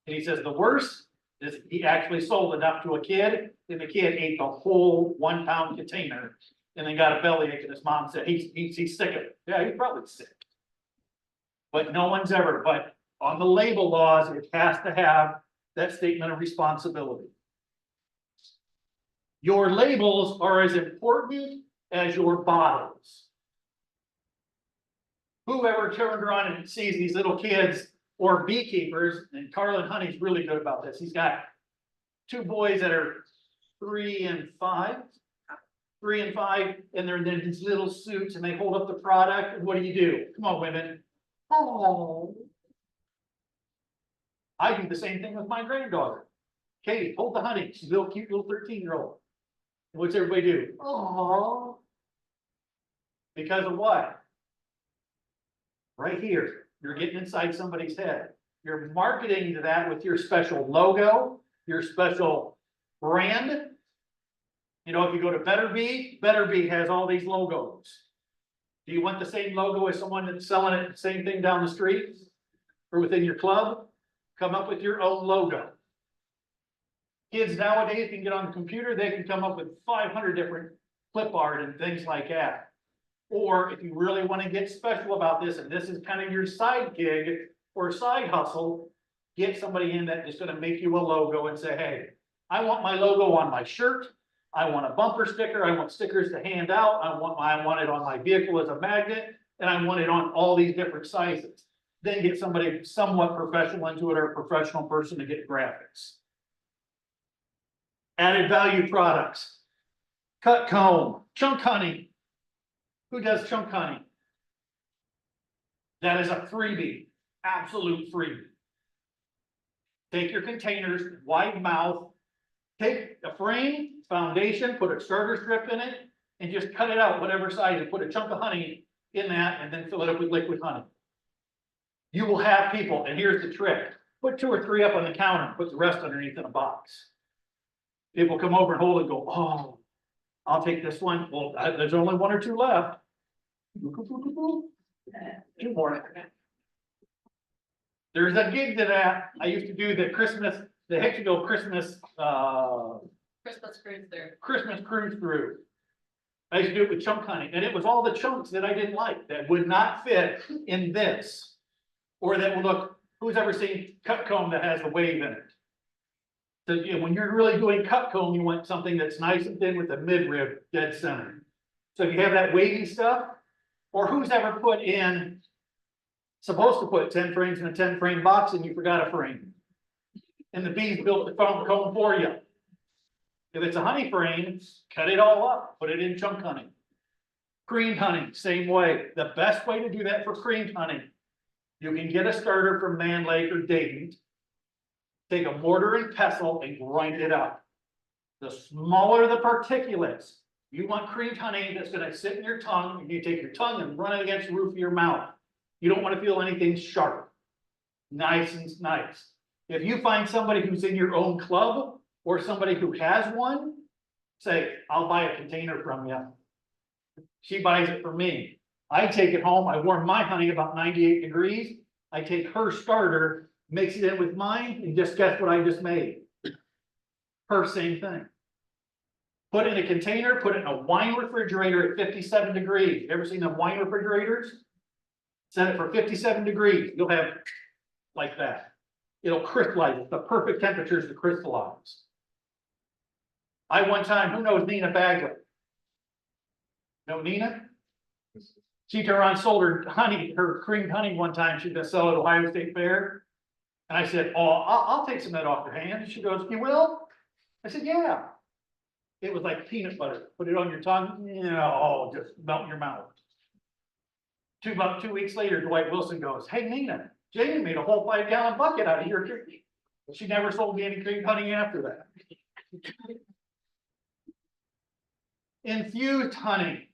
S4: And he says, the worst is he actually sold enough to a kid, and the kid ate the whole 1 pound container and then got a bellyache, and his mom said, he's sick of it. Yeah, he's probably sick. But no one's ever, but on the label laws, it has to have that statement of responsibility. Your labels are as important as your bottles. Whoever turned around and sees these little kids or beekeepers, and Carlin Honey's really good about this. He's got 2 boys that are 3 and 5, and they're in these little suits and they hold up the product. And what do? Come on, women. Oh. I do the same thing with my granddaughter. Katie, hold the honey. She's a little cute little 13-year-old. What's everybody do? Oh. Because of what? Right here, you're getting inside somebody's head. You're marketing to that with your special logo, your special brand. You know, if you go to Better Bee has all these logos. Do you want the same logo as someone that's selling it, same thing down the street or within your club? Come up with your own logo. Kids nowadays can get on the computer, they can come up with 500 different clip art and things like that. Or if you really want to get special about this, and this is kind of your side gig or side hustle, get somebody in that is going to make you a logo and say, hey, I want my logo on my shirt. I want a bumper sticker. I want stickers to hand out. I want it on my vehicle as a magnet, and I want it on all these different sizes. Then get somebody somewhat professional into it or a professional person to get graphics. Added value products, cut comb, chunk honey. Who does chunk honey? That is a freebie, absolute freebie. Take your containers, wide mouth, take a frame, foundation, put a starter strip in it, and just cut it out whatever size and put a chunk of honey in that and then fill it up with liquid honey. You will have people, and here's the trick, put 2 or 3 up on the counter, put the rest underneath in a box. People come over and hold it and go, oh, I'll take this one. Well, there's only 1 or 2 left. 2 more. There's a gig to that. I used to do the Hicksville Christmas cruise through. I used to do it with chunk honey, and it was all the chunks that I didn't like that would not fit in this. Or that would look, who's ever seen cut comb that has a wave in it? So you know, when you're really doing cut comb, you want something that's nice and thin with a midrib dead center. So if you have that wavy stuff, or who's ever supposed to put 10 frames in a 10 frame box and you forgot a frame. and the bees built the foam comb for you. If it's a honey frame, cut it all up, put it in chunk honey. Creamed honey, same way. The best way to do that for creamed honey, you can get a starter from Man Lake or Dayton. Take a mortar and pestle and grind it up. The smaller the particulates, you want creamed honey that's gonna sit in your tongue, and you take your tongue and run it against the roof of your mouth. You don't wanna feel anything sharp. Nice and nice. If you find somebody who's in your own club or somebody who has one, say, I'll buy a container from you. She buys it for me. I take it home, I warm my honey about 98 degrees. I take her starter, mix it in with mine, and just guess what I just made? Her same thing. Put it in a container, put it in a wine refrigerator at 57 degrees. Ever seen the wine refrigerators? Set it for 57 degrees. You'll have like that. It'll crystallize. It's the perfect temperatures to crystallize. I one time, who knows Nina Bagley? Know Nina? She turned around and sold her honey, her creamed honey one time. She's gonna sell it at Ohio State Fair. And I said, oh, I'll take some of that off your hands. She goes, you will? I said, yeah. It was like peanut butter. Put it on your tongue, just melt in your mouth. About 2 weeks later, Dwight Wilson goes, hey, Nina, Jamie made a whole 5-gallon bucket out of your cream. She never sold me any creamed honey after that. Infused honey.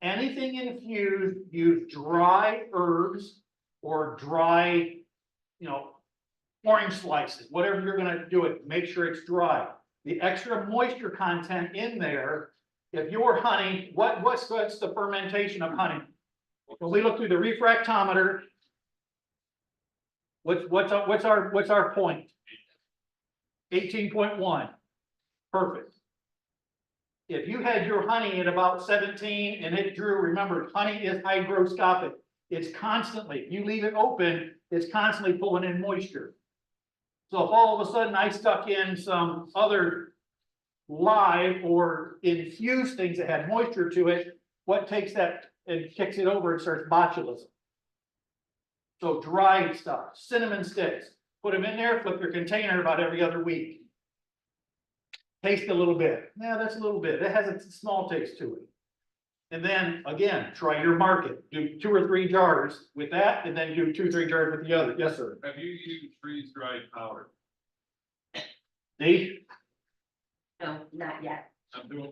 S4: Anything infused, use dry herbs or dry, orange slices, whatever you're gonna do it, make sure it's dry. The extra moisture content in there, if your honey, what's the fermentation of honey? When we look through the refractometer, what's our point? 18.1. Perfect. If you had your honey at about 17 and it drew, remember, honey is hygroscopic. It's constantly, if you leave it open, it's constantly pulling in moisture. So if all of a sudden I stuck in some other live or infused things that had moisture to it, what takes that and kicks it over and starts botulism. So dried stuff, cinnamon sticks, put them in there, flip your container about every other week. Taste a little bit. Yeah, that's a little bit. It has a small taste to it. And then again, try your market. Do 2 or 3 jars with that, and then do 2 or 3 jars with the other. Yes, sir.
S7: Have you used freeze-dried powder?
S4: Dave?
S5: No, not yet.
S7: I'm doing.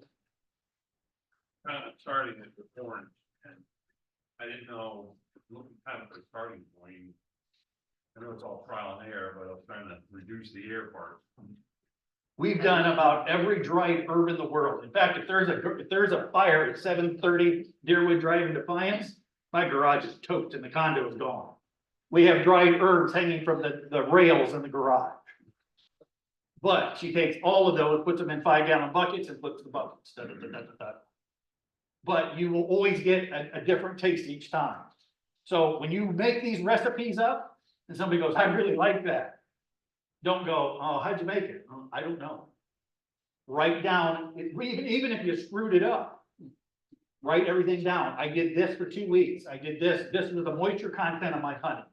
S7: Kind of starting it with orange, and I didn't know, looking kind of for a starting point. I know it's all trial and error, but I was trying to reduce the air part.
S4: We've done about every dried herb in the world. In fact, if there's a fire at 730 Deerwood Drive in Defiance, my garage is toast and the condo is gone. We have dried herbs hanging from the rails in the garage. But she takes all of those, puts them in 5-gallon buckets and flips the buckets. Da, da, da, da, da, da. But you will always get a different taste each time. So when you make these recipes up and somebody goes, I really like that. Don't go, oh, how'd you make it? Oh, I don't know. Write down, even if you screwed it up, write everything down. I did this for 2 weeks. I did this. This was the moisture content of my honey.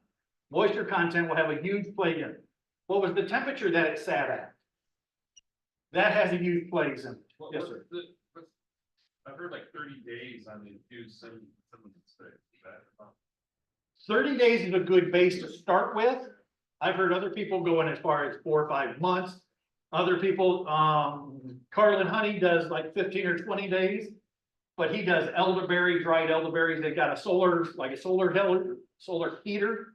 S4: Moisture content will have a huge play in it. What was the temperature that it sat at? That has a huge place in it. Yes, sir.
S7: I've heard like 30 days on the infused cinnamon sticks.
S4: 30 days is a good base to start with. I've heard other people going as far as 4 or 5 months. Other people, Carlin Honey does like 15 or 20 days, but he does elderberry, dried elderberries. They've got a solar heater.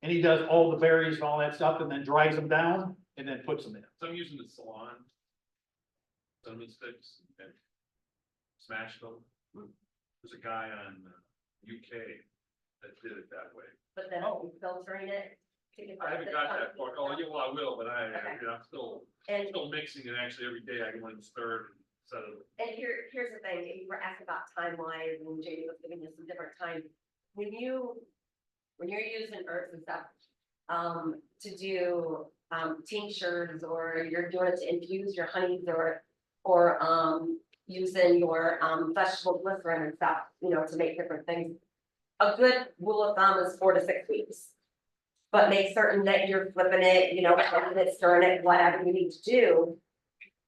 S4: And he does all the berries and all that stuff and then dries them down and then puts them in.
S7: So I'm using the salon. Cinnamon sticks and smashed them. There's a guy on UK that did it that way.
S5: But then filtering it.
S7: I haven't got that far. Oh, yeah, well, I will, but I'm still
S5: And
S7: mixing it actually every day. I go in and stir and set it.
S5: And here's the thing, you were asked about timelines, and Jamie was giving you some different time. When you're using herbs and stuff, to do, tinctures, or you're doing it to infuse your honeys, or using your, vegetable glycerin and stuff, to make different things. A good rule of thumb is 4 to 6 weeks. But make certain that you're flipping it, you know, flipping it, stirring it, whatever you need to do.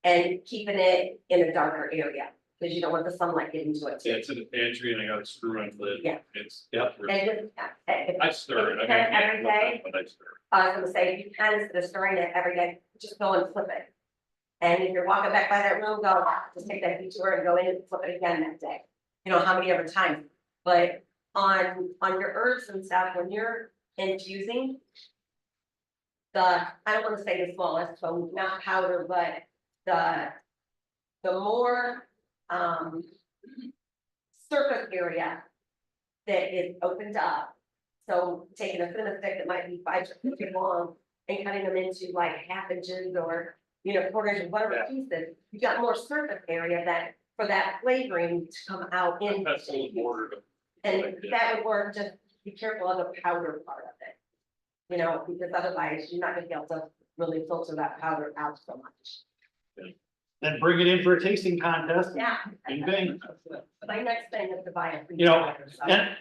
S5: And keeping it in a darker area, because you don't want the sunlight getting to it
S7: Yeah,
S5: too.
S7: it's in the pantry and I got a screw on lid.
S5: Yeah.
S7: It's.
S4: Yep.
S5: And just,
S7: I stir it. I
S5: Every
S7: mean,
S5: day?
S7: but I stir it.
S5: I was gonna say, if you can, instead of stirring it every day, just go and flip it. And if you're walking back by that room, go, just take that detour and go in and flip it again that day. You know, how many other times, but on your herbs and stuff, when you're infusing. I don't wanna say the smallest, so not powder, but the more, surface area that is opened up. So taking a thin stick that might be 5 feet long and cutting them into like half inches or, you know, quarters, whatever pieces, you got more surface area that, for that flavoring to come out in.
S7: That's a little border.
S5: And that would work, just be careful of the powder part of it. You know, because otherwise you're not gonna be able to really filter that powder out so much.
S4: Then bring it in for a tasting contest.
S5: Yeah.
S4: Bing, bing.
S5: My next thing is to buy a.
S4: You know, and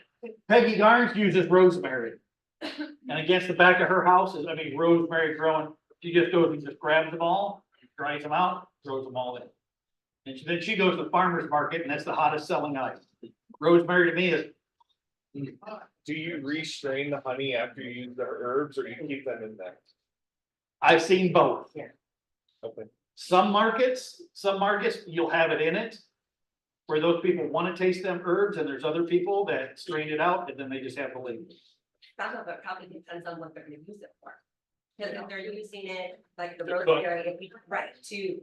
S4: Peggy Garnes uses rosemary. And against the back of her house is, I mean, rosemary growing, she just goes and just grabs them all, dries them out, throws them all in. And then she goes to the farmer's market and that's the hottest selling item. Rosemary to me is,
S8: Do you restrain the honey after you use the herbs or you keep them in there?
S4: I've seen both.
S5: Yeah.
S8: Okay.
S4: Some markets, you'll have it in it. Where those people want to taste them herbs and there's other people that strain it out and then they just have the label.
S5: Some of it probably depends on what they're gonna use it for. Because if they're using it, like the
S7: To cook.
S5: rosemary, if we, right, to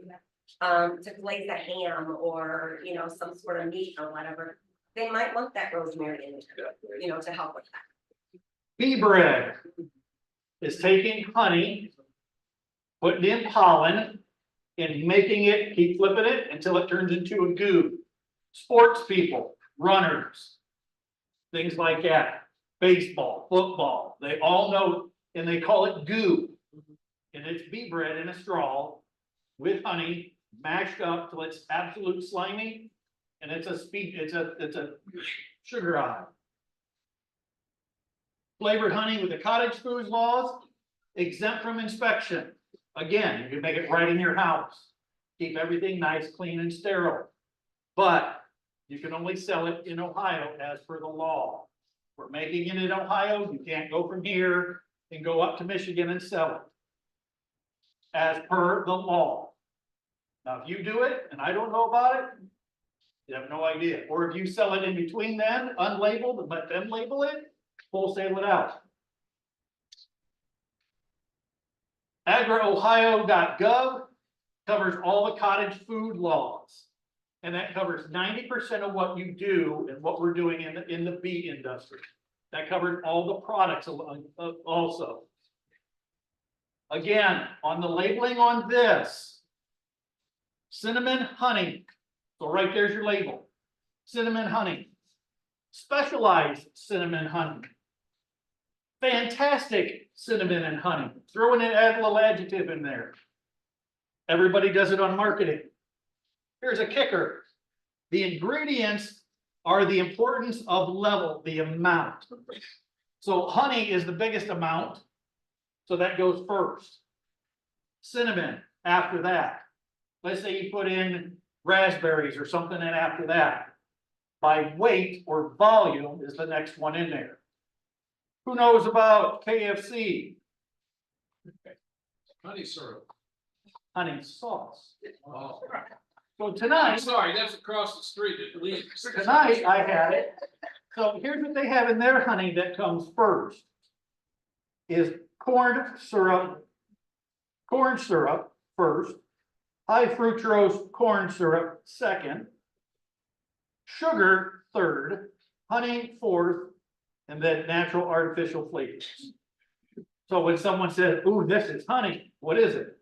S5: glaze a ham or, you know, some sort of meat or whatever. They might want that rosemary in there, you know, to help with that.
S4: Bee bread is taking honey, putting in pollen, and making it, keep flipping it until it turns into a goo. Sports people, runners, things like that, baseball, football, they all know, and they call it goo. And it's bee bread in a straw with honey mashed up till it's absolute slimy. And it's a sugar high. Flavored honey with the cottage foods laws, exempt from inspection. Again, you can make it right in your house. Keep everything nice, clean and sterile. But you can only sell it in Ohio as per the law. We're making it in Ohio, you can't go from here and go up to Michigan and sell it. As per the law. Now, if you do it and I don't know about it, you have no idea. Or if you sell it in between them, unlabeled, and let them label it, wholesale it out. agroohio.gov covers all the cottage food laws. And that covers 90% of what you do and what we're doing in the bee industry. That covers all the products also. Again, on the labeling on this, cinnamon honey. So right there's your label. Cinnamon honey. Specialized cinnamon honey. Fantastic cinnamon and honey. Throw in add a little adjective in there. Everybody does it on marketing. Here's a kicker. The ingredients are the importance of level, the amount. So honey is the biggest amount. So that goes first. Cinnamon after that. Let's say you put in raspberries or something in after that. By weight or volume is the next one in there. Who knows about KFC?
S8: Honey syrup.
S4: Honey sauce.
S8: Oh.
S4: So
S8: I'm
S4: tonight,
S8: sorry, that's across the street at least.
S4: tonight I had it. So here's what they have in their honey that comes first. Is corn syrup first, high fructose corn syrup second, sugar third, honey fourth, and then natural artificial flavors. So when someone says, "Ooh, this is honey," what is it?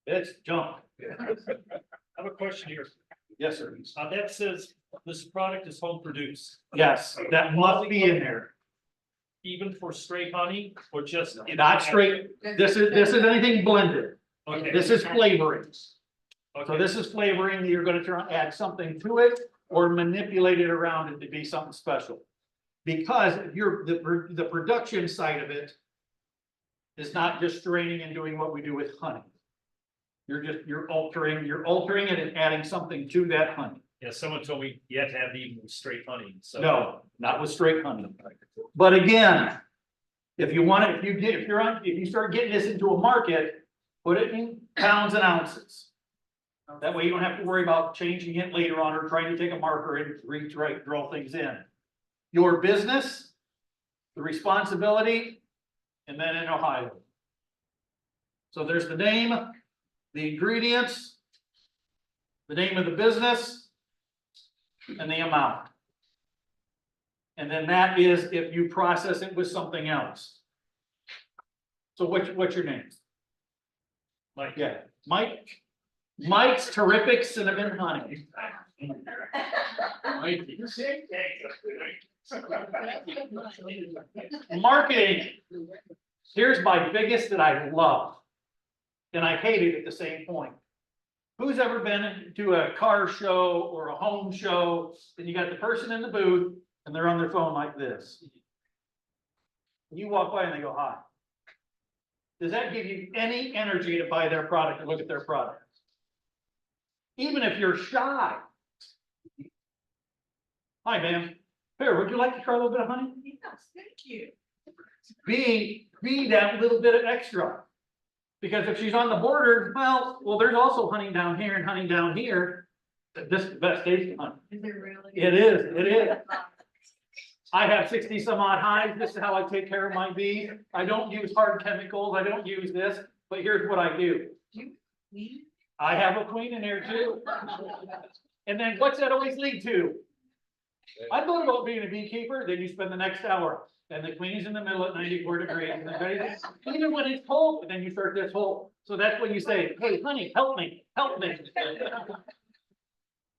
S4: It's junk.
S6: I have a question here.
S4: Yes, sir.
S6: That says this product is home produced,
S4: Yes, that must be in there.
S6: even for straight honey or just?
S4: Not straight. This is anything blended.
S6: Okay.
S4: This is flavoring. So
S6: Okay.
S4: this is flavoring. You're gonna try and add something to it or manipulate it around it to be something special. Because the production side of it is not just straining and doing what we do with honey. You're altering it and adding something to that honey.
S6: Yeah, someone told me you have to have even straight honey, so.
S4: No, not with straight honey. But again, if you want it, if you start getting this into a market, put it in pounds and ounces. That way you don't have to worry about changing it later on or trying to take a marker and draw things in. Your business, the responsibility, and then in Ohio. So there's the name, the ingredients, the name of the business, and the amount. And then that is if you process it with something else. So what's your name?
S6: Mike.
S4: Yeah, Mike. Mike's Terrific Cinnamon Honey. Marketing. Here's my biggest that I love. And I hate it at the same point. Who's ever been to a car show or a home show and you got the person in the booth and they're on their phone like this? You walk by and they go, hi. Does that give you any energy to buy their product and look at their product? Even if you're shy. Hi, ma'am. Here, would you like to try a little bit of honey?
S9: Yes, thank you.
S4: Be that little bit of extra. Because if she's on the border, well, there's also honey down here and honey down here. This is the best tasting honey.
S9: Is it really?
S4: It is. I have 60 some odd hives. This is how I take care of my bees. I don't use hard chemicals. I don't use this, but here's what I do. I have a queen in there too. And then what's that always lead to? I thought about being a beekeeper, then you spend the next hour. And the queen is in the middle at 94 degrees. And even when it's cold, then you start this whole. So that's when you say, hey, honey, help me, help me.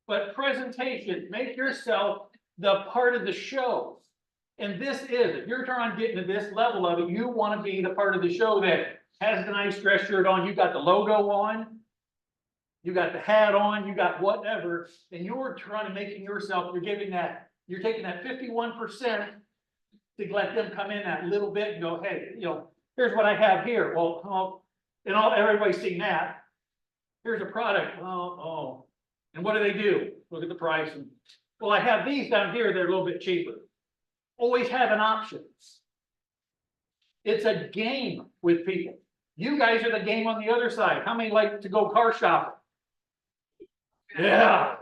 S4: But presentation, make yourself the part of the show. And this is, if you're trying to get to this level of it, you want to be the part of the show that has the nice dress shirt on, you got the logo on, you got the hat on, you got whatever, and you're trying to making yourself, you're taking that 51%. To let them come in that little bit and go, hey, here's what I have here. Well, everybody's seen that. Here's a product. Oh. And what do? Look at the price. And, well, I have these down here. They're a little bit cheaper. Always have an option. It's a game with people. You guys are the game on the other side. How many like to go car shopping? Yeah.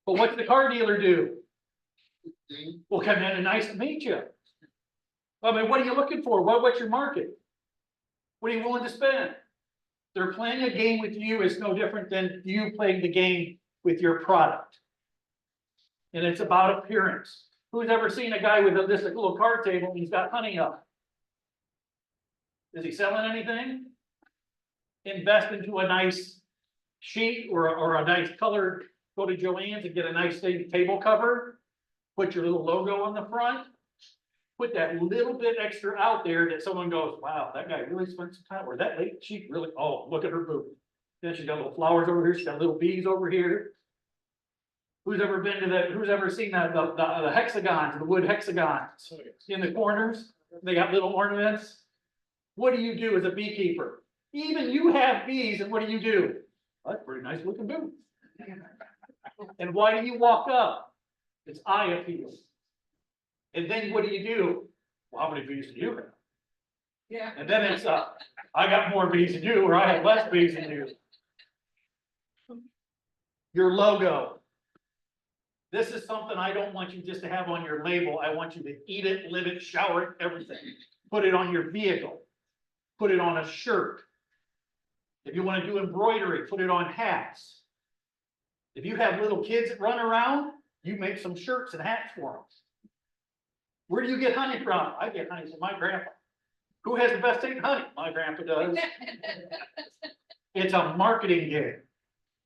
S4: But what's the car dealer do? Well, come in and nice to meet you. I mean, what are you looking for? What's your market? What are you willing to spend? They're playing a game with you is no different than you playing the game with your product. And it's about appearance. Who's ever seen a guy with this little card table and he's got honey up? Is he selling anything? Invest into a nice sheet or a nice colored, go to Joann's and get a nice table cover. Put your little logo on the front. Put that little bit extra out there that someone goes, wow, that guy really spent some time, or that lady, she really, oh, look at her booth. Then she's got little flowers over here, she's got little bees over here. Who's ever seen the hexagons, the wood hexagons in the corners? They got little ornaments. What do you do as a beekeeper? Even you have bees, and what do? That's a pretty nice looking booth. And why do you walk up? It's eye appeal. And then what do? Well, how many bees do you have?
S9: Yeah.
S4: And then it's, I got more bees than you, or I have less bees than you. Your logo. This is something I don't want you just to have on your label. I want you to eat it, live it, shower it, everything. Put it on your vehicle. Put it on a shirt. If you want to do embroidery, put it on hats. If you have little kids that run around, you make some shirts and hats for them. Where do you get honey from? I get honey from my grandpa. Who has the best tasting honey? My grandpa does. It's a marketing game.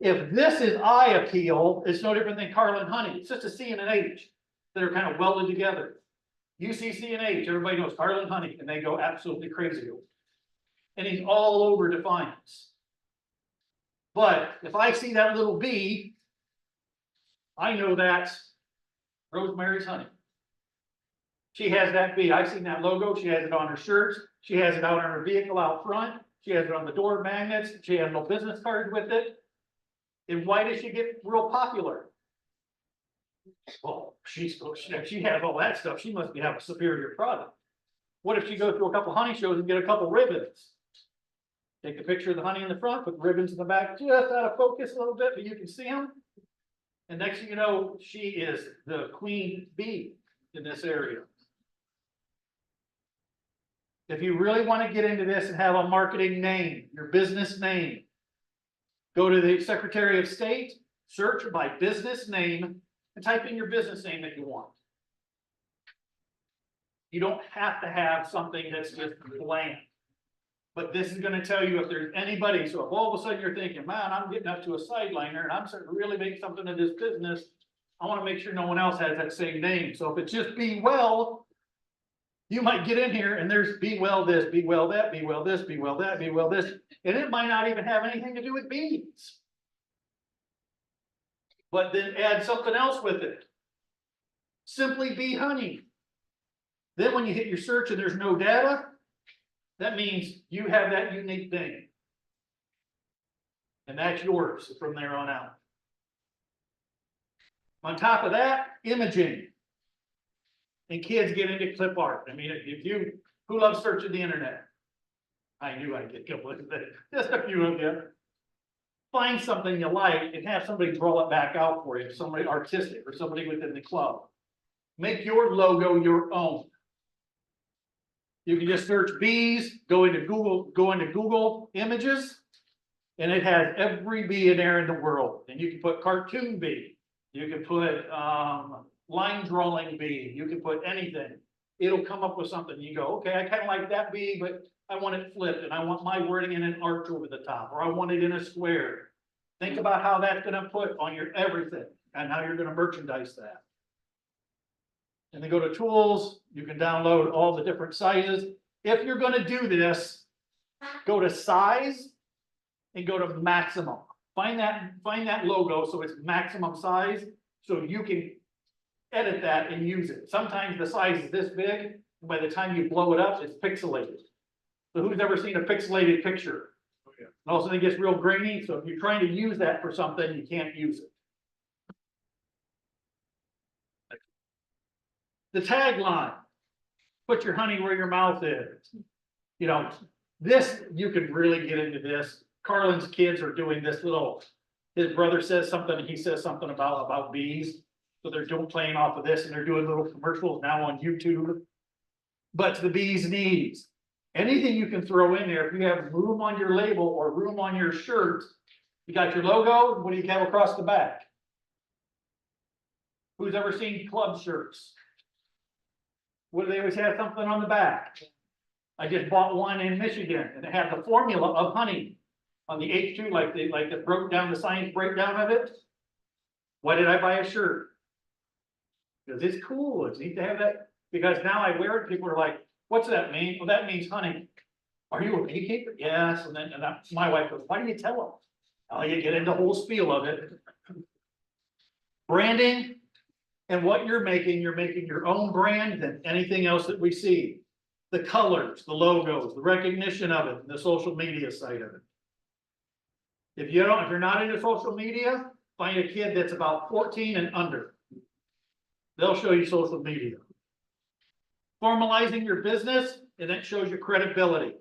S4: If this is eye appeal, it's no different than Carlin honey. It's just a C and an H that are kind of welded together. You see C and H, everybody knows Carlin honey, and they go absolutely crazy. And he's all over Defiance. But if I see that little bee, I know that's Rosemary's honey. She has that bee. I've seen that logo. She has it on her shirts. She has it out on her vehicle out front. She has it on the door magnets. She has no business cards with it. And why does she get real popular? Well, if she has all that stuff, she must have a superior product. What if she goes to a couple honey shows and get a couple ribbons? Take a picture of the honey in the front, put the ribbons in the back, just out of focus a little bit, but you can see them. And next thing you know, she is the queen bee in this area. If you really want to get into this and have a marketing name, your business name, go to the Secretary of State, search by business name, and type in your business name that you want. You don't have to have something that's just bland. But this is gonna tell you if there's anybody, so if all of a sudden you're thinking, man, I'm getting up to a sideliner and I'm starting to really make something of this business, I wanna make sure no one else has that same name. So if it's just Be Well, you might get in here and there's Be Well this, Be Well that, Be Well this, Be Well that, Be Well this, and it might not even have anything to do with bees. But then add something else with it. Simply Bee Honey. Then when you hit your search and there's no data, that means you have that unique thing. And that's yours from there on out. On top of that, imaging. And kids get into clip art. I mean, who loves searching the internet? I knew I'd get good with it. Just a few of you. Find something you like and have somebody draw it back out for you, somebody artistic or somebody within the club. Make your logo your own. You can just search bees, go into Google Images, and it has every bee in there in the world. And you can put cartoon bee, you can put line drawing bee, you can put anything. It'll come up with something. You go, okay, I kind of like that bee, but I want it flipped and I want my wording in an arch over the top, or I want it in a square. Think about how that's gonna put on your everything and how you're gonna merchandise that. And then go to tools, you can download all the different sizes. If you're gonna do this, go to size and go to maximum. Find that logo so it's maximum size, so you can edit that and use it. Sometimes the size is this big, and by the time you blow it up, it's pixelated. So who's ever seen a pixelated picture? And also it gets real grainy, so if you're trying to use that for something, you can't use it. The tagline, put your honey where your mouth is. You know, this, you could really get into this. Carlin's kids are doing this little, his brother says something, and he says something about bees. So they're playing off of this and they're doing little commercials now on YouTube. But to the bee's knees, anything you can throw in there, if you have room on your label or room on your shirt, you got your logo, what do you have across the back? Who's ever seen club shirts? What do they always have something on the back? I just bought one in Michigan and it had the formula of honey on the H2, like they broke down the science breakdown of it. Why did I buy a shirt? Because it's cool. It's neat to have that. Because now I wear it, people are like, what's that mean? Well, that means honey. Are you a beekeeper? Yes. And then my wife goes, why do you tell them? Oh, you get into the whole spiel of it. Branding. And what you're making your own brand than anything else that we see. The colors, the logos, the recognition of it, the social media side of it. If you're not into social media, find a kid that's about 14 and under. They'll show you social media. Formalizing your business, and that shows your credibility.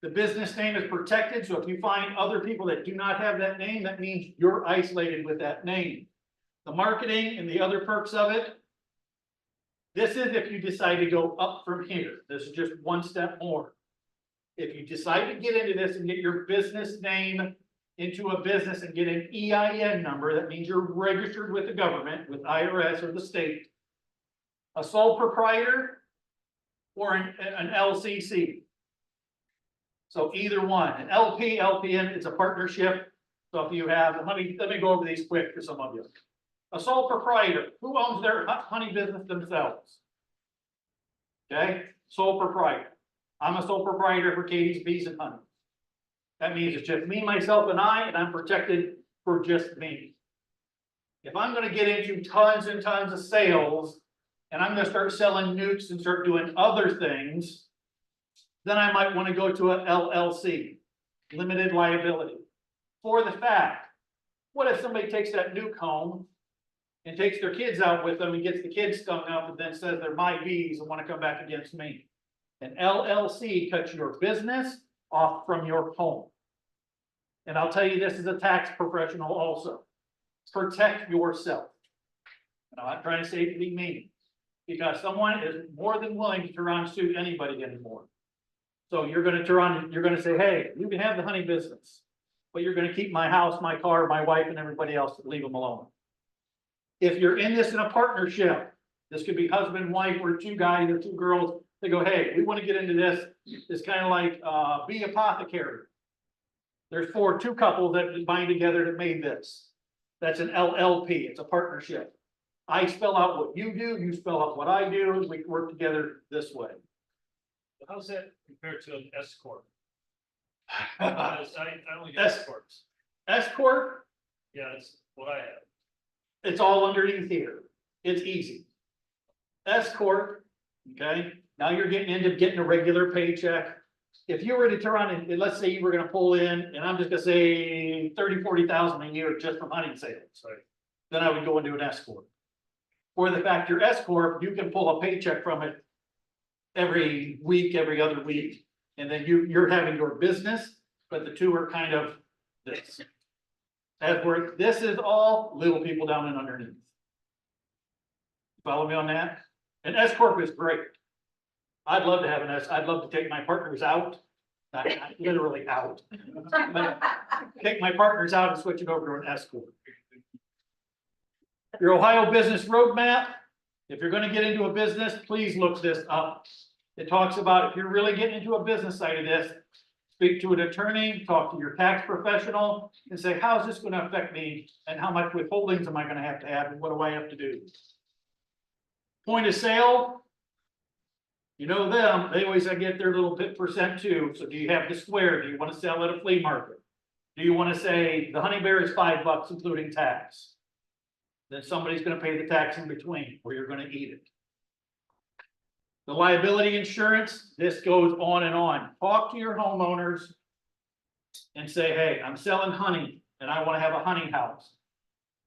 S4: The business name is protected, so if you find other people that do not have that name, that means you're isolated with that name. The marketing and the other perks of it. This is if you decide to go up from here. This is just one step more. If you decide to get into this and get your business name into a business and get an EIN number, that means you're registered with the government, with IRS or the state. A sole proprietor or an LCC. So either one, an LP, LPN, it's a partnership. So if you have, let me go over these quick for some of you. A sole proprietor, who owns their honey business themselves? Okay, sole proprietor. I'm a sole proprietor for Katie's Bees and Honey. That means it's just me, myself, and I'm protected for just me. If I'm gonna get into tons and tons of sales, and I'm gonna start selling nukes and start doing other things, then I might wanna go to an LLC, limited liability. For the fact, what if somebody takes that nuke home and takes their kids out with them and gets the kids stung up and then says they're my bees and wanna come back against me? An LLC cuts your business off from your home. And I'll tell you this as a tax professional also, protect yourself. And I'm not trying to say to be mean, because someone is more than willing to turn around and sue anybody anymore. So you're gonna turn on, you're gonna say, hey, you can have the honey business, but you're gonna keep my house, my car, my wife, and everybody else, leave them alone. If you're in this in a partnership, this could be husband, wife, or two guys or two girls, they go, hey, we wanna get into this. It's kind of like, Be Apothecary. There's two couples that bind together that made this. That's an LLP, it's a partnership. I spell out what you do, you spell out what I do, and we can work together this way.
S6: How's that compared to an S corp? I only get S corps.
S4: S corp,
S6: Yeah, that's what I have.
S4: it's all underneath here. It's easy. S corp, okay, now you're getting a regular paycheck. If you were to turn on and let's say you were gonna pull in, and I'm just gonna say 30,000-40,000 a year just from hunting sales,
S6: Sorry.
S4: then I would go into an S corp. For the fact you're S corp, you can pull a paycheck from it every week, every other week, and then you're having your business, but the two are kind of this. As where this is all little people down and underneath. Follow me on that? An S corp is great. I'd love to have an S, I'd love to take my partners out, not literally out. But take my partners out and switch it over to an S corp. Your Ohio Business Roadmap, if you're gonna get into a business, please look this up. It talks about if you're really getting into a business side of this, speak to an attorney, talk to your tax professional, and say, how is this gonna affect me? And how much withholdings am I gonna have, and what do I have to do? Point of sale. You know them, they always get their little percent too. So do you have to swear? Do you wanna sell at a flea market? Do you wanna say the honey bear is $5 including tax? Then somebody's gonna pay the tax in between, or you're gonna eat it. The liability insurance, this goes on and on. Talk to your homeowners and say, hey, I'm selling honey and I wanna have a honey house.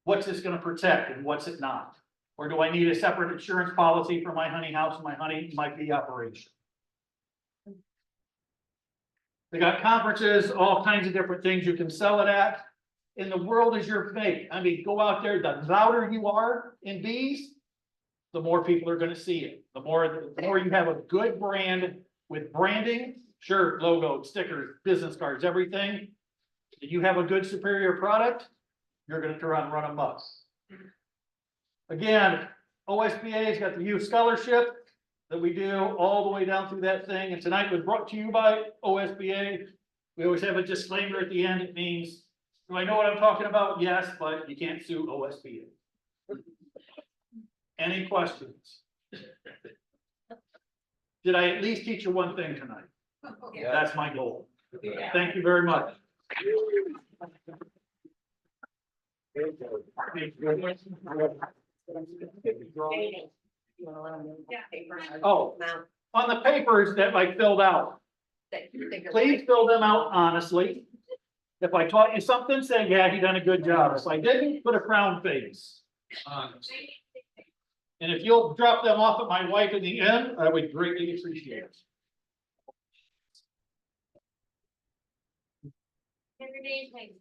S4: What's this gonna protect and what's it not? Or do I need a separate insurance policy for my honey house and my bee operation? They got conferences, all kinds of different things you can sell it at. And the world is your fate. I mean, go out there, the louder you are in bees, the more people are gonna see it. The more you have a good brand with branding, shirt, logo, stickers, business cards, everything. If you have a good superior product, you're gonna turn around and run amok. Again, OSBA's got the youth scholarship that we do all the way down through that thing. And tonight was brought to you by OSBA. We always have a disclaimer at the end. It means, do I know what I'm talking about? Yes, but you can't sue OSBA. Any questions? Did I at least teach you one thing tonight?
S9: Yeah.
S4: That's my goal.
S9: Yeah.
S4: Thank you very much. Oh, on the papers that I filled out, please fill them out honestly. If I taught you something, say, yeah, you done a good job. If I didn't, put a frown face. And if you'll drop them off at my wife in the end, I would greatly appreciate it.
S2: Every day, thanks.